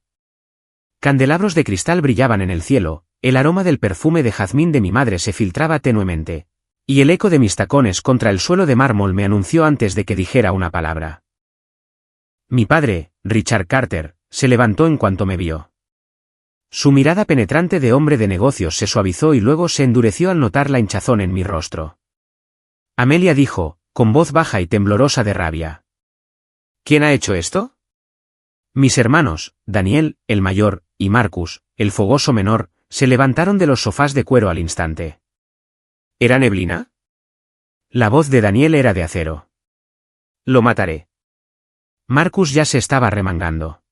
Candelabros de cristal brillaban en el cielo, el aroma del perfume de jazmín de mi madre se filtraba tenuemente, y el eco de mis tacones contra el suelo de mármol me anunció antes de que dijera una palabra. Mi padre, Richard Carter, se levantó en cuanto me vio. Su mirada penetrante de hombre de negocios se suavizó y luego se endureció al notar la hinchazón en mi rostro. Amelia dijo, con voz baja y temblorosa de rabia. ¿Quién ha hecho esto? Mis hermanos, Daniel, el mayor, y Marcus, el fogoso menor, se levantaron de los sofás de cuero al instante. ¿Era neblina? La voz de Daniel era de acero. Lo mataré. Marcus ya se estaba remangando.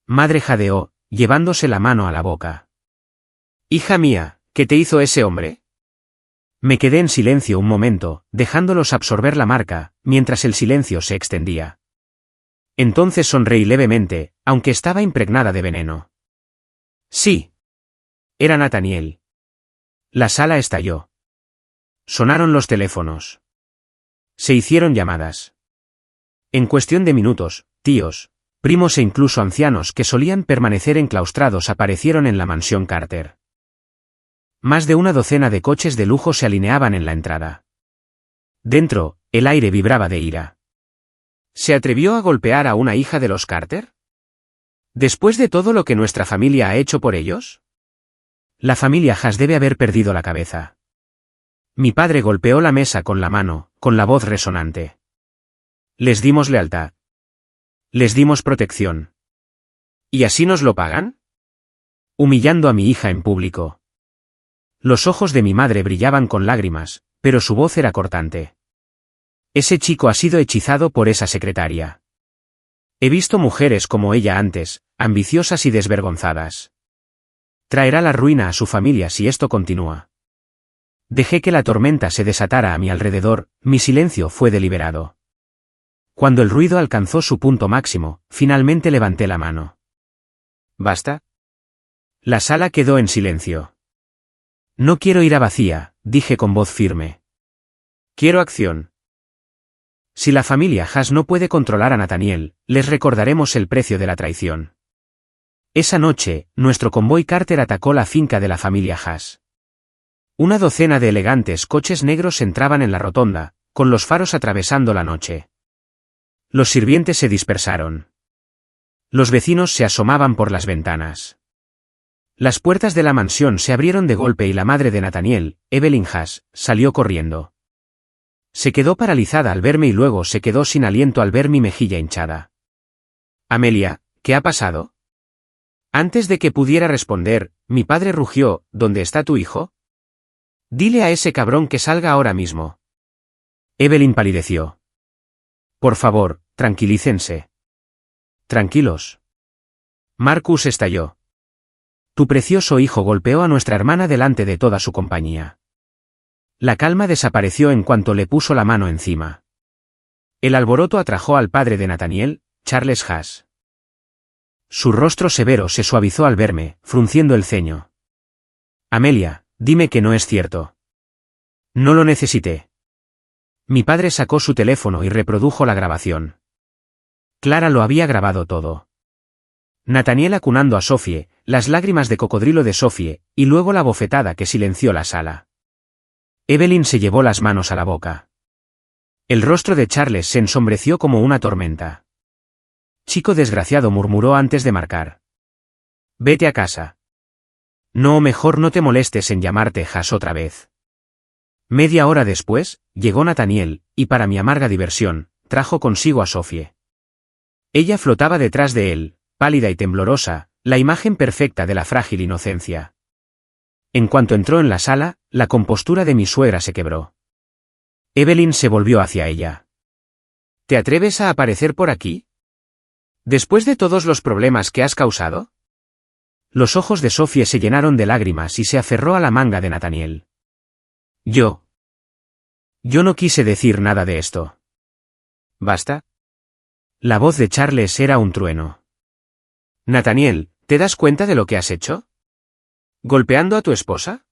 Madre jadeó, llevándose la mano a la boca. Hija mía, ¿qué te hizo ese hombre? Me quedé en silencio un momento, dejándolos absorber la marca, mientras el silencio se extendía. Entonces sonreí levemente, aunque estaba impregnada de veneno. Sí. Era Nathaniel. La sala estalló. Sonaron los teléfonos. Se hicieron llamadas. En cuestión de minutos, tíos, primos e incluso ancianos que solían permanecer enclaustrados aparecieron en la mansión Carter. Más de una docena de coches de lujo se alineaban en la entrada. Dentro, el aire vibraba de ira. ¿Se atrevió a golpear a una hija de los Carter? ¿Después de todo lo que nuestra familia ha hecho por ellos? La familia Haas debe haber perdido la cabeza. Mi padre golpeó la mesa con la mano, con la voz resonante. Les dimos lealtad. Les dimos protección. ¿Y así nos lo pagan? Humillando a mi hija en público. Los ojos de mi madre brillaban con lágrimas, pero su voz era cortante. Ese chico ha sido hechizado por esa secretaria. He visto mujeres como ella antes, ambiciosas y desvergonzadas. Traerá la ruina a su familia si esto continúa. Dejé que la tormenta se desatara a mi alrededor, mi silencio fue deliberado. Cuando el ruido alcanzó su punto máximo, finalmente levanté la mano. ¿Basta? La sala quedó en silencio. No quiero ir a vacía, dije con voz firme. Quiero acción. Si la familia Haas no puede controlar a Nathaniel, les recordaremos el precio de la traición. Esa noche, nuestro convoy Carter atacó la finca de la familia Haas. Una docena de elegantes coches negros entraban en la rotonda, con los faros atravesando la noche. Los sirvientes se dispersaron. Los vecinos se asomaban por las ventanas. Las puertas de la mansión se abrieron de golpe y la madre de Nathaniel, Evelyn Haas, salió corriendo. Se quedó paralizada al verme y luego se quedó sin aliento al ver mi mejilla hinchada. Amelia, ¿qué ha pasado? Antes de que pudiera responder, mi padre rugió, ¿dónde está tu hijo? Dile a ese cabrón que salga ahora mismo. Evelyn palideció. Por favor, tranquilícense. Tranquilos. Marcus estalló. Tu precioso hijo golpeó a nuestra hermana delante de toda su compañía. La calma desapareció en cuanto le puso la mano encima. El alboroto atrajo al padre de Nathaniel, Charles Haas. Su rostro severo se suavizó al verme, frunciendo el ceño. Amelia, dime que no es cierto. No lo necesité. Mi padre sacó su teléfono y reprodujo la grabación. Clara lo había grabado todo. Nathaniel acunando a Sophie, las lágrimas de cocodrilo de Sophie, y luego la bofetada que silenció la sala. Evelyn se llevó las manos a la boca. El rostro de Charles se ensombreció como una tormenta. Chico desgraciado, murmuró antes de marcar. Vete a casa. No, mejor no te molestes en llamarte Has otra vez. Media hora después, llegó Nathaniel, y para mi amarga diversión, trajo consigo a Sophie. Ella flotaba detrás de él, pálida y temblorosa, la imagen perfecta de la frágil inocencia. En cuanto entró en la sala, la compostura de mi suegra se quebró. Evelyn se volvió hacia ella. ¿Te atreves a aparecer por aquí? ¿Después de todos los problemas que has causado? Los ojos de Sophie se llenaron de lágrimas y se aferró a la manga de Nathaniel. Yo no quise decir nada de esto. ¿Basta? La voz de Charles era un trueno. Nathaniel, ¿te das cuenta de lo que has hecho? ¿Golpeando a tu esposa?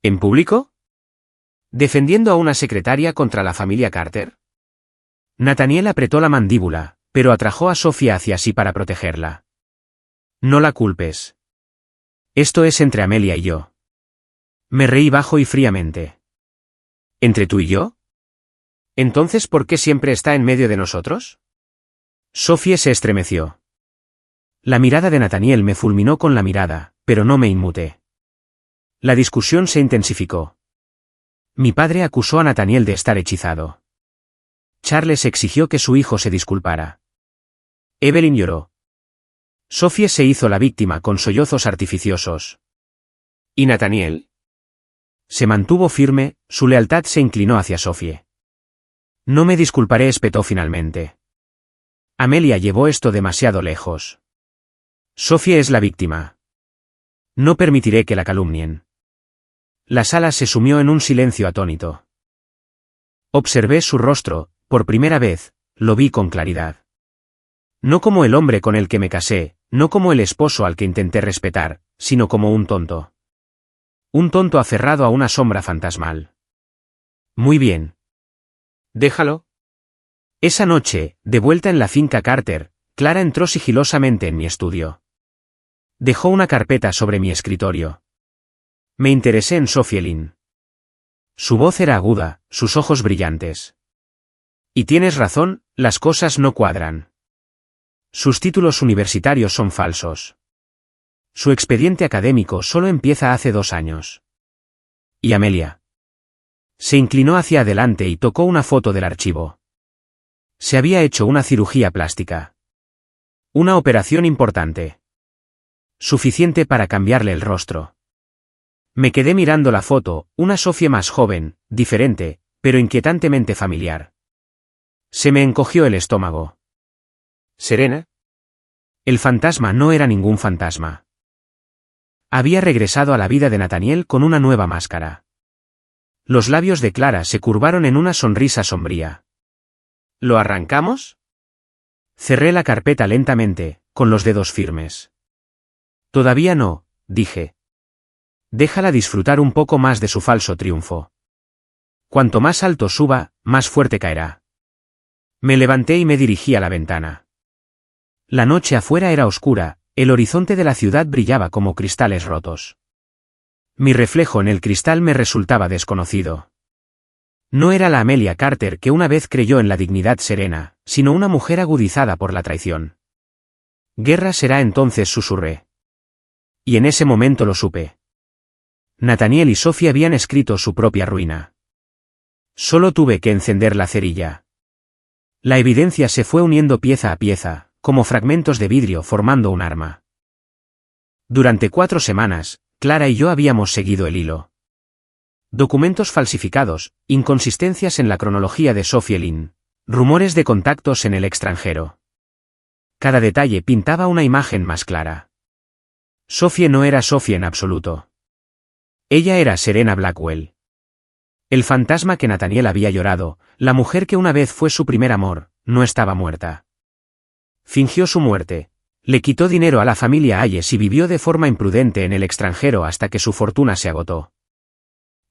¿En público? ¿Defendiendo a una secretaria contra la familia Carter? Nathaniel apretó la mandíbula, pero atrajo a Sophie hacia sí para protegerla. No la culpes. Esto es entre Amelia y yo. Me reí bajo y fríamente. ¿Entre tú y yo? Entonces, ¿por qué siempre está en medio de nosotros? Sophie se estremeció. La mirada de Nathaniel me fulminó con la mirada, pero no me inmuté. La discusión se intensificó. Mi padre acusó a Nathaniel de estar hechizado. Charles exigió que su hijo se disculpara. Evelyn lloró. Sophie se hizo la víctima con sollozos artificiosos. ¿Y Nathaniel? Se mantuvo firme, su lealtad se inclinó hacia Sophie. No me disculparé, espetó finalmente. Amelia llevó esto demasiado lejos. Sophie es la víctima. No permitiré que la calumnien. La sala se sumió en un silencio atónito. Observé su rostro, por primera vez, lo vi con claridad. No como el hombre con el que me casé, no como el esposo al que intenté respetar, sino como un tonto. Un tonto aferrado a una sombra fantasmal. Muy bien. Déjalo. Esa noche, de vuelta en la finca Carter, Clara entró sigilosamente en mi estudio. Dejó una carpeta sobre mi escritorio. Me interesé en Sophie Lynn. Su voz era aguda, sus ojos brillantes. Y tienes razón, las cosas no cuadran. Sus títulos universitarios son falsos. Su expediente académico solo empieza hace 2 años. ¿Y Amelia? Se inclinó hacia adelante y tocó una foto del archivo. Se había hecho una cirugía plástica. Una operación importante. Suficiente para cambiarle el rostro. Me quedé mirando la foto, una Sophie más joven, diferente, pero inquietantemente familiar. Se me encogió el estómago. ¿Serena? El fantasma no era ningún fantasma. Había regresado a la vida de Nathaniel con una nueva máscara. Los labios de Clara se curvaron en una sonrisa sombría. ¿Lo arrancamos? Cerré la carpeta lentamente, con los dedos firmes. Todavía no, dije. Déjala disfrutar un poco más de su falso triunfo. Cuanto más alto suba, más fuerte caerá. Me levanté y me dirigí a la ventana. La noche afuera era oscura, el horizonte de la ciudad brillaba como cristales rotos. Mi reflejo en el cristal me resultaba desconocido. No era la Amelia Carter que una vez creyó en la dignidad serena, sino una mujer agudizada por la traición. Guerra será entonces, susurré. Y en ese momento lo supe. Nathaniel y Sophie habían escrito su propia ruina. Solo tuve que encender la cerilla. La evidencia se fue uniendo pieza a pieza, como fragmentos de vidrio formando un arma. Durante 4 semanas, Clara y yo habíamos seguido el hilo. Documentos falsificados, inconsistencias en la cronología de Sophie Lynn, rumores de contactos en el extranjero. Cada detalle pintaba una imagen más clara. Sophie no era Sophie en absoluto. Ella era Serena Blackwell. El fantasma que Nathaniel había llorado, la mujer que una vez fue su primer amor, no estaba muerta. Fingió su muerte, le quitó dinero a la familia Hayes y vivió de forma imprudente en el extranjero hasta que su fortuna se agotó.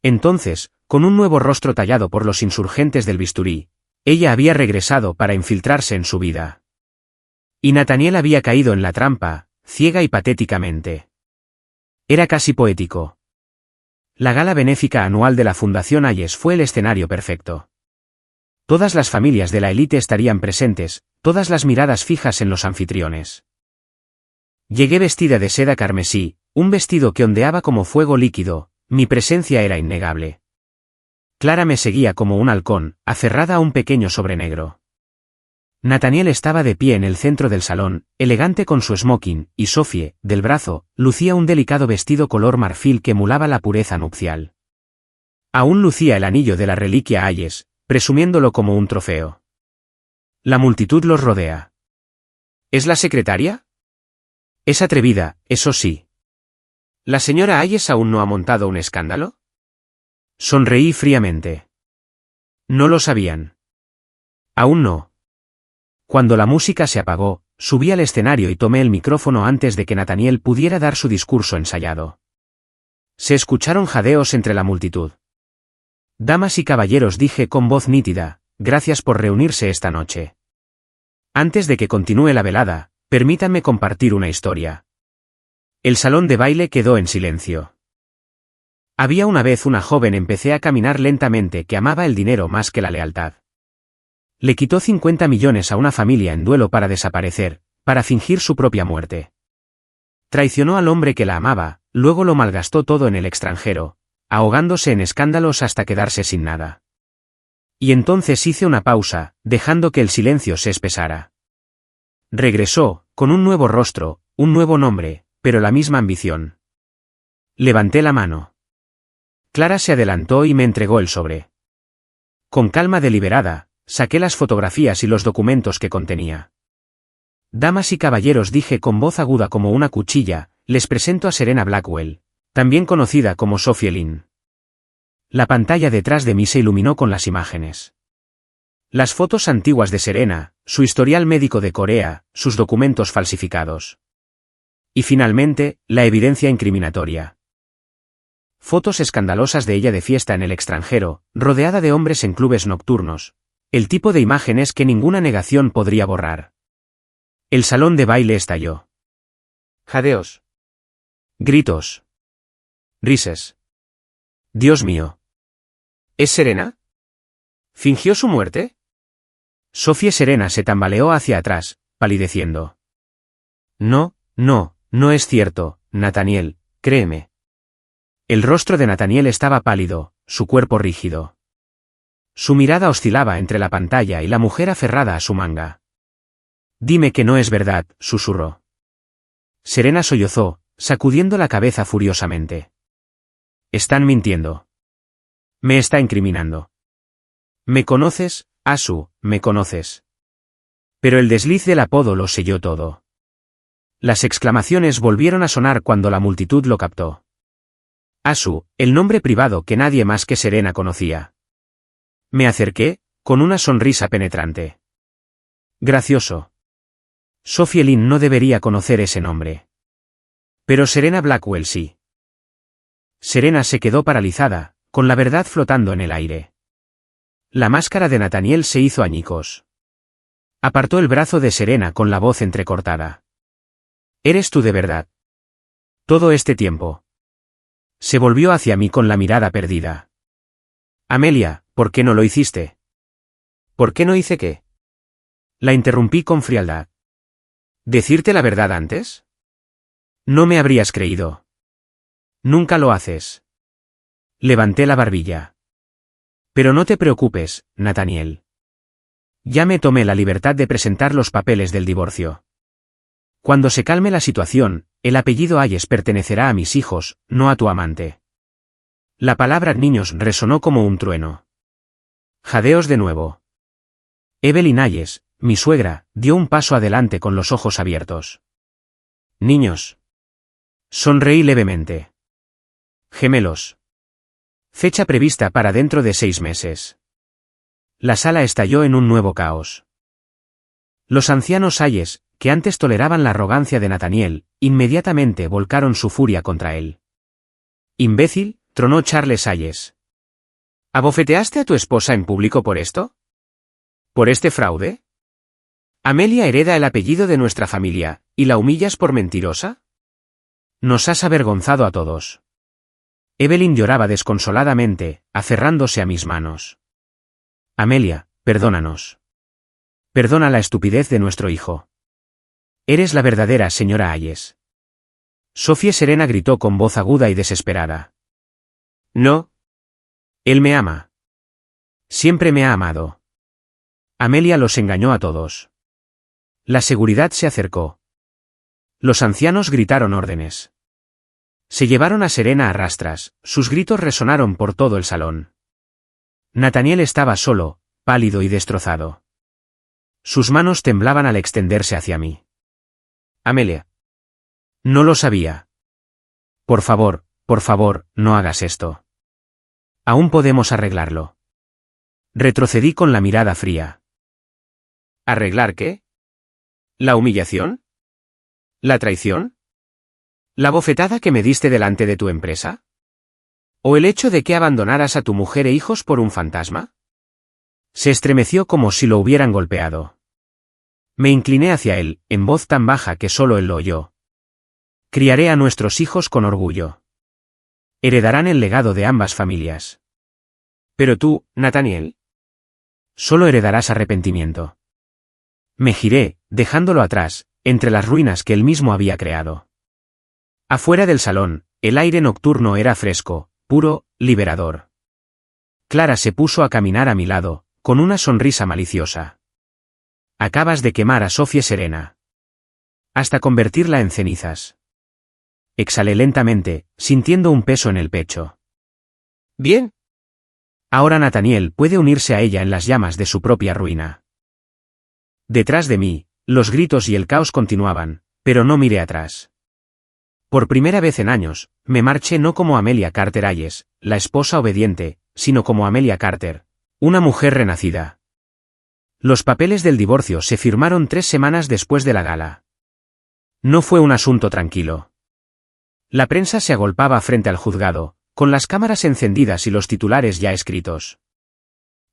Entonces, con un nuevo rostro tallado por los insurgentes del bisturí. Ella había regresado para infiltrarse en su vida. Y Nathaniel había caído en la trampa, ciega y patéticamente. Era casi poético. La gala benéfica anual de la Fundación Hayes fue el escenario perfecto. Todas las familias de la élite estarían presentes, todas las miradas fijas en los anfitriones. Llegué vestida de seda carmesí, un vestido que ondeaba como fuego líquido, mi presencia era innegable. Clara me seguía como un halcón, aferrada a un pequeño sobre negro. Nathaniel estaba de pie en el centro del salón, elegante con su smoking, y Sophie, del brazo, lucía un delicado vestido color marfil que emulaba la pureza nupcial. Aún lucía el anillo de la reliquia Hayes, presumiéndolo como un trofeo. La multitud los rodea. ¿Es la secretaria? Es atrevida, eso sí. ¿La señora Hayes aún no ha montado un escándalo? Sonreí fríamente. No lo sabían. Aún no. Cuando la música se apagó, subí al escenario y tomé el micrófono antes de que Nathaniel pudiera dar su discurso ensayado. Se escucharon jadeos entre la multitud. Damas y caballeros, dije con voz nítida, gracias por reunirse esta noche. Antes de que continúe la velada, permítanme compartir una historia. El salón de baile quedó en silencio. Había una vez una joven, empecé a caminar lentamente, que amaba el dinero más que la lealtad. Le quitó 50 millones a una familia en duelo para desaparecer, para fingir su propia muerte. Traicionó al hombre que la amaba, luego lo malgastó todo en el extranjero, ahogándose en escándalos hasta quedarse sin nada. Y entonces hice una pausa, dejando que el silencio se espesara. Regresó, con un nuevo rostro, un nuevo nombre, pero la misma ambición. Levanté la mano. Clara se adelantó y me entregó el sobre. Con calma deliberada, saqué las fotografías y los documentos que contenía. Damas y caballeros, dije con voz aguda como una cuchilla, les presento a Serena Blackwell, también conocida como Sophie Lynn. La pantalla detrás de mí se iluminó con las imágenes. Las fotos antiguas de Serena, su historial médico de Corea, sus documentos falsificados. Y finalmente, la evidencia incriminatoria. Fotos escandalosas de ella de fiesta en el extranjero, rodeada de hombres en clubes nocturnos. El tipo de imágenes que ninguna negación podría borrar. El salón de baile estalló. Jadeos. Gritos. Risas. Dios mío. ¿Es Serena? ¿Fingió su muerte? Sophie Serena se tambaleó hacia atrás, palideciendo. No, no, no es cierto, Nathaniel, créeme. El rostro de Nathaniel estaba pálido, su cuerpo rígido. Su mirada oscilaba entre la pantalla y la mujer aferrada a su manga. Dime que no es verdad, susurró. Serena sollozó, sacudiendo la cabeza furiosamente. Están mintiendo. Me está incriminando. ¿Me conoces, Asu? ¿Me conoces? Pero el desliz del apodo lo selló todo. Las exclamaciones volvieron a sonar cuando la multitud lo captó. Asu, el nombre privado que nadie más que Serena conocía. Me acerqué, con una sonrisa penetrante. Gracioso. Sophie Lynn no debería conocer ese nombre. Pero Serena Blackwell sí. Serena se quedó paralizada, con la verdad flotando en el aire. La máscara de Nathaniel se hizo añicos. Apartó el brazo de Serena con la voz entrecortada. ¿Eres tú de verdad? Todo este tiempo. Se volvió hacia mí con la mirada perdida. Amelia, ¿por qué no lo hiciste? ¿Por qué no hice qué? La interrumpí con frialdad. ¿Decirte la verdad antes? No me habrías creído. Nunca lo haces. Levanté la barbilla. Pero no te preocupes, Nathaniel. Ya me tomé la libertad de presentar los papeles del divorcio. Cuando se calme la situación, el apellido Hayes pertenecerá a mis hijos, no a tu amante. La palabra niños resonó como un trueno. Jadeos de nuevo. Evelyn Hayes, mi suegra, dio un paso adelante con los ojos abiertos. Niños. Sonreí levemente. Gemelos. Fecha prevista para dentro de 6 meses. La sala estalló en un nuevo caos. Los ancianos Hayes, que antes toleraban la arrogancia de Nathaniel, inmediatamente volcaron su furia contra él. Imbécil, tronó Charles Hayes. ¿Abofeteaste a tu esposa en público por esto? ¿Por este fraude? Amelia hereda el apellido de nuestra familia, ¿y la humillas por mentirosa? Nos has avergonzado a todos. Evelyn lloraba desconsoladamente, aferrándose a mis manos. Amelia, perdónanos. Perdona la estupidez de nuestro hijo. Eres la verdadera señora Hayes. Sophie Serena gritó con voz aguda y desesperada. No. Él me ama. Siempre me ha amado. Amelia los engañó a todos. La seguridad se acercó. Los ancianos gritaron órdenes. Se llevaron a Serena a rastras, sus gritos resonaron por todo el salón. Nathaniel estaba solo, pálido y destrozado. Sus manos temblaban al extenderse hacia mí. Amelia. No lo sabía. Por favor, no hagas esto. Aún podemos arreglarlo. Retrocedí con la mirada fría. ¿Arreglar qué? ¿La humillación? ¿La traición? ¿La bofetada que me diste delante de tu empresa? ¿O el hecho de que abandonaras a tu mujer e hijos por un fantasma? Se estremeció como si lo hubieran golpeado. Me incliné hacia él, en voz tan baja que solo él lo oyó. Criaré a nuestros hijos con orgullo. Heredarán el legado de ambas familias. Pero tú, Nathaniel, solo heredarás arrepentimiento. Me giré, dejándolo atrás, entre las ruinas que él mismo había creado. Afuera del salón, el aire nocturno era fresco, puro, liberador. Clara se puso a caminar a mi lado, con una sonrisa maliciosa. Acabas de quemar a Sophie Serena. Hasta convertirla en cenizas. Exhalé lentamente, sintiendo un peso en el pecho. Bien. Ahora Nathaniel puede unirse a ella en las llamas de su propia ruina. Detrás de mí, los gritos y el caos continuaban, pero no miré atrás. Por primera vez en años, me marché no como Amelia Carter Hayes, la esposa obediente, sino como Amelia Carter, una mujer renacida. Los papeles del divorcio se firmaron 3 semanas después de la gala. No fue un asunto tranquilo. La prensa se agolpaba frente al juzgado, con las cámaras encendidas y los titulares ya escritos.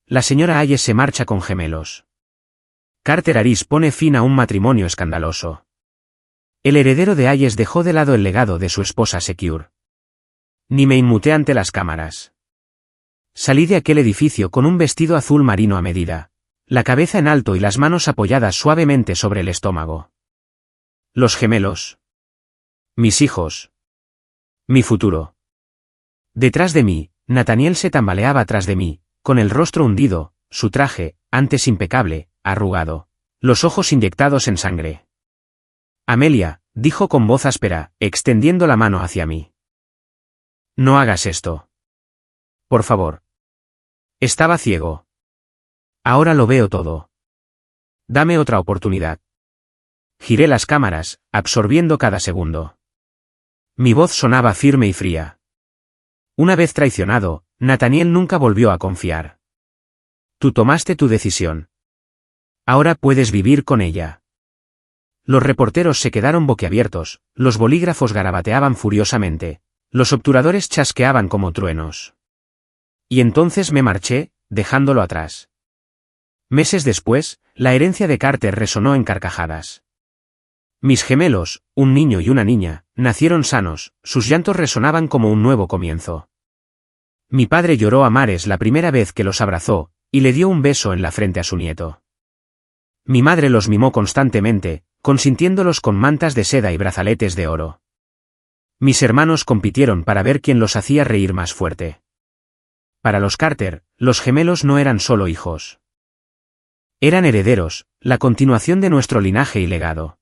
La señora Hayes se marcha con gemelos. Carter Aris pone fin a un matrimonio escandaloso. El heredero de Hayes dejó de lado el legado de su esposa Secure. Ni me inmuté ante las cámaras. Salí de aquel edificio con un vestido azul marino a medida, la cabeza en alto y las manos apoyadas suavemente sobre el estómago. Los gemelos. Mis hijos. Mi futuro. Detrás de mí, Nathaniel se tambaleaba tras de mí, con el rostro hundido, su traje, antes impecable, arrugado, los ojos inyectados en sangre. Amelia, dijo con voz áspera, extendiendo la mano hacia mí. No hagas esto. Por favor. Estaba ciego. Ahora lo veo todo. Dame otra oportunidad. Giré las cámaras, absorbiendo cada segundo. Mi voz sonaba firme y fría. Una vez traicionado, Nathaniel nunca volvió a confiar. Tú tomaste tu decisión. Ahora puedes vivir con ella. Los reporteros se quedaron boquiabiertos, los bolígrafos garabateaban furiosamente, los obturadores chasqueaban como truenos. Y entonces me marché, dejándolo atrás. Meses después, la herencia de Carter resonó en carcajadas. Mis gemelos, un niño y una niña, nacieron sanos, sus llantos resonaban como un nuevo comienzo. Mi padre lloró a mares la primera vez que los abrazó, y le dio un beso en la frente a su nieto. Mi madre los mimó constantemente, consintiéndolos con mantas de seda y brazaletes de oro. Mis hermanos compitieron para ver quién los hacía reír más fuerte. Para los Carter, los gemelos no eran solo hijos. Eran herederos, la continuación de nuestro linaje y legado.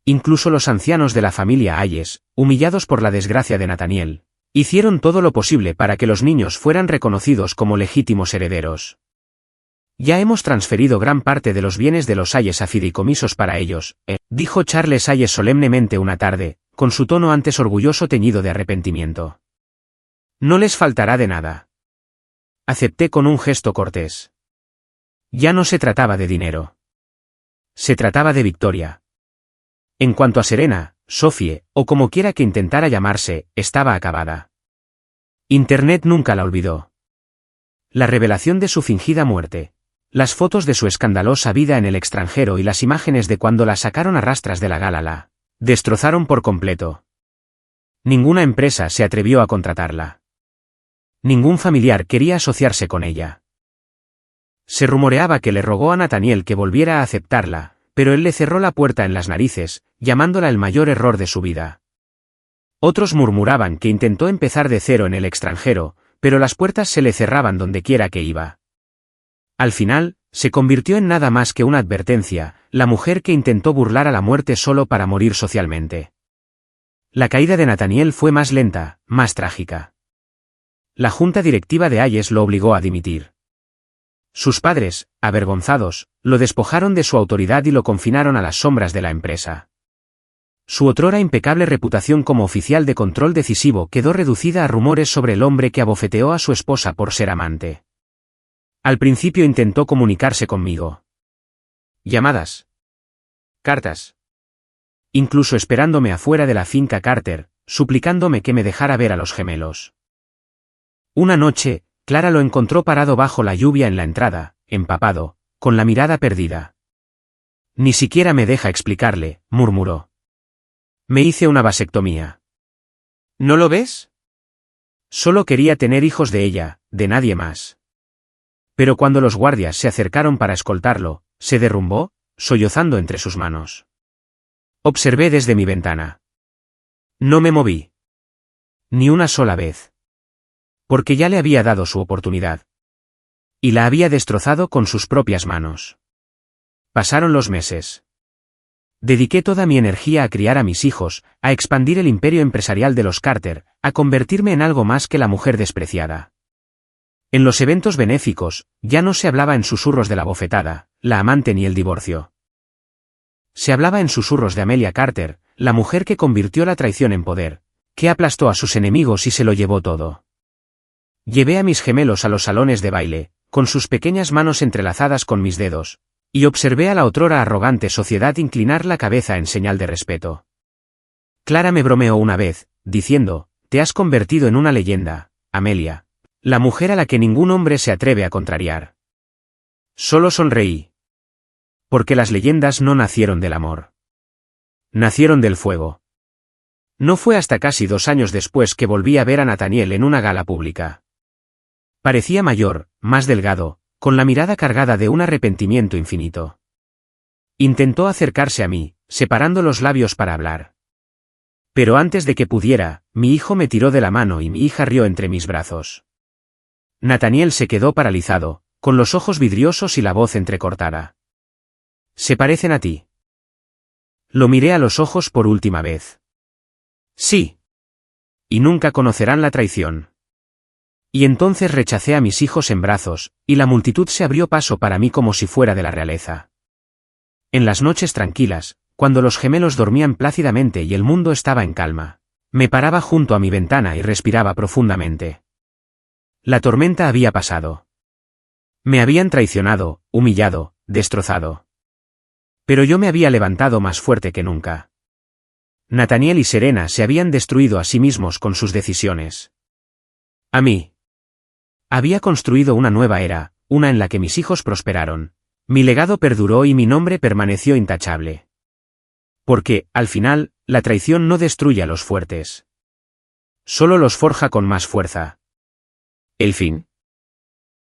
Incluso los ancianos de la familia Hayes, humillados por la desgracia de Nathaniel, hicieron todo lo posible para que los niños fueran reconocidos como legítimos herederos. Ya hemos transferido gran parte de los bienes de los Hayes a fideicomisos para ellos, dijo Charles Hayes solemnemente una tarde, con su tono antes orgulloso teñido de arrepentimiento. No les faltará de nada. Acepté con un gesto cortés. Ya no se trataba de dinero. Se trataba de victoria. En cuanto a Serena, Sophie, o como quiera que intentara llamarse, estaba acabada. Internet nunca la olvidó. La revelación de su fingida muerte. Las fotos de su escandalosa vida en el extranjero y las imágenes de cuando la sacaron a rastras de la gala la destrozaron por completo. Ninguna empresa se atrevió a contratarla. Ningún familiar quería asociarse con ella. Se rumoreaba que le rogó a Nathaniel que volviera a aceptarla, pero él le cerró la puerta en las narices, llamándola el mayor error de su vida. Otros murmuraban que intentó empezar de cero en el extranjero, pero las puertas se le cerraban donde quiera que iba. Al final, se convirtió en nada más que una advertencia, la mujer que intentó burlar a la muerte solo para morir socialmente. La caída de Nathaniel fue más lenta, más trágica. La junta directiva de Hayes lo obligó a dimitir. Sus padres, avergonzados, lo despojaron de su autoridad y lo confinaron a las sombras de la empresa. Su otrora impecable reputación como oficial de control decisivo quedó reducida a rumores sobre el hombre que abofeteó a su esposa por ser amante. Al principio intentó comunicarse conmigo. Llamadas. Cartas. Incluso esperándome afuera de la finca Carter, suplicándome que me dejara ver a los gemelos. Una noche, Clara lo encontró parado bajo la lluvia en la entrada, empapado, con la mirada perdida. Ni siquiera me deja explicarle, murmuró. Me hice una vasectomía. ¿No lo ves? Solo quería tener hijos de ella, de nadie más. Pero cuando los guardias se acercaron para escoltarlo, se derrumbó, sollozando entre sus manos. Observé desde mi ventana. No me moví. Ni una sola vez. Porque ya le había dado su oportunidad. Y la había destrozado con sus propias manos. Pasaron los meses. Dediqué toda mi energía a criar a mis hijos, a expandir el imperio empresarial de los Carter, a convertirme en algo más que la mujer despreciada. En los eventos benéficos, ya no se hablaba en susurros de la bofetada, la amante ni el divorcio. Se hablaba en susurros de Amelia Carter, la mujer que convirtió la traición en poder, que aplastó a sus enemigos y se lo llevó todo. Llevé a mis gemelos a los salones de baile, con sus pequeñas manos entrelazadas con mis dedos, y observé a la otrora arrogante sociedad inclinar la cabeza en señal de respeto. Clara me bromeó una vez, diciendo, «Te has convertido en una leyenda, Amelia, la mujer a la que ningún hombre se atreve a contrariar». Solo sonreí. Porque las leyendas no nacieron del amor. Nacieron del fuego. No fue hasta casi 2 años después que volví a ver a Nathaniel en una gala pública. Parecía mayor, más delgado, con la mirada cargada de un arrepentimiento infinito. Intentó acercarse a mí, separando los labios para hablar. Pero antes de que pudiera, mi hijo me tiró de la mano y mi hija rió entre mis brazos. Nathaniel se quedó paralizado, con los ojos vidriosos y la voz entrecortada. «¿Se parecen a ti?» Lo miré a los ojos por última vez. «Sí. Y nunca conocerán la traición». Y entonces rechacé a mis hijos en brazos, y la multitud se abrió paso para mí como si fuera de la realeza. En las noches tranquilas, cuando los gemelos dormían plácidamente y el mundo estaba en calma, me paraba junto a mi ventana y respiraba profundamente. La tormenta había pasado. Me habían traicionado, humillado, destrozado. Pero yo me había levantado más fuerte que nunca. Nathaniel y Serena se habían destruido a sí mismos con sus decisiones. A mí. Había construido una nueva era, una en la que mis hijos prosperaron. Mi legado perduró y mi nombre permaneció intachable. Porque, al final, la traición no destruye a los fuertes. Solo los forja con más fuerza. El fin.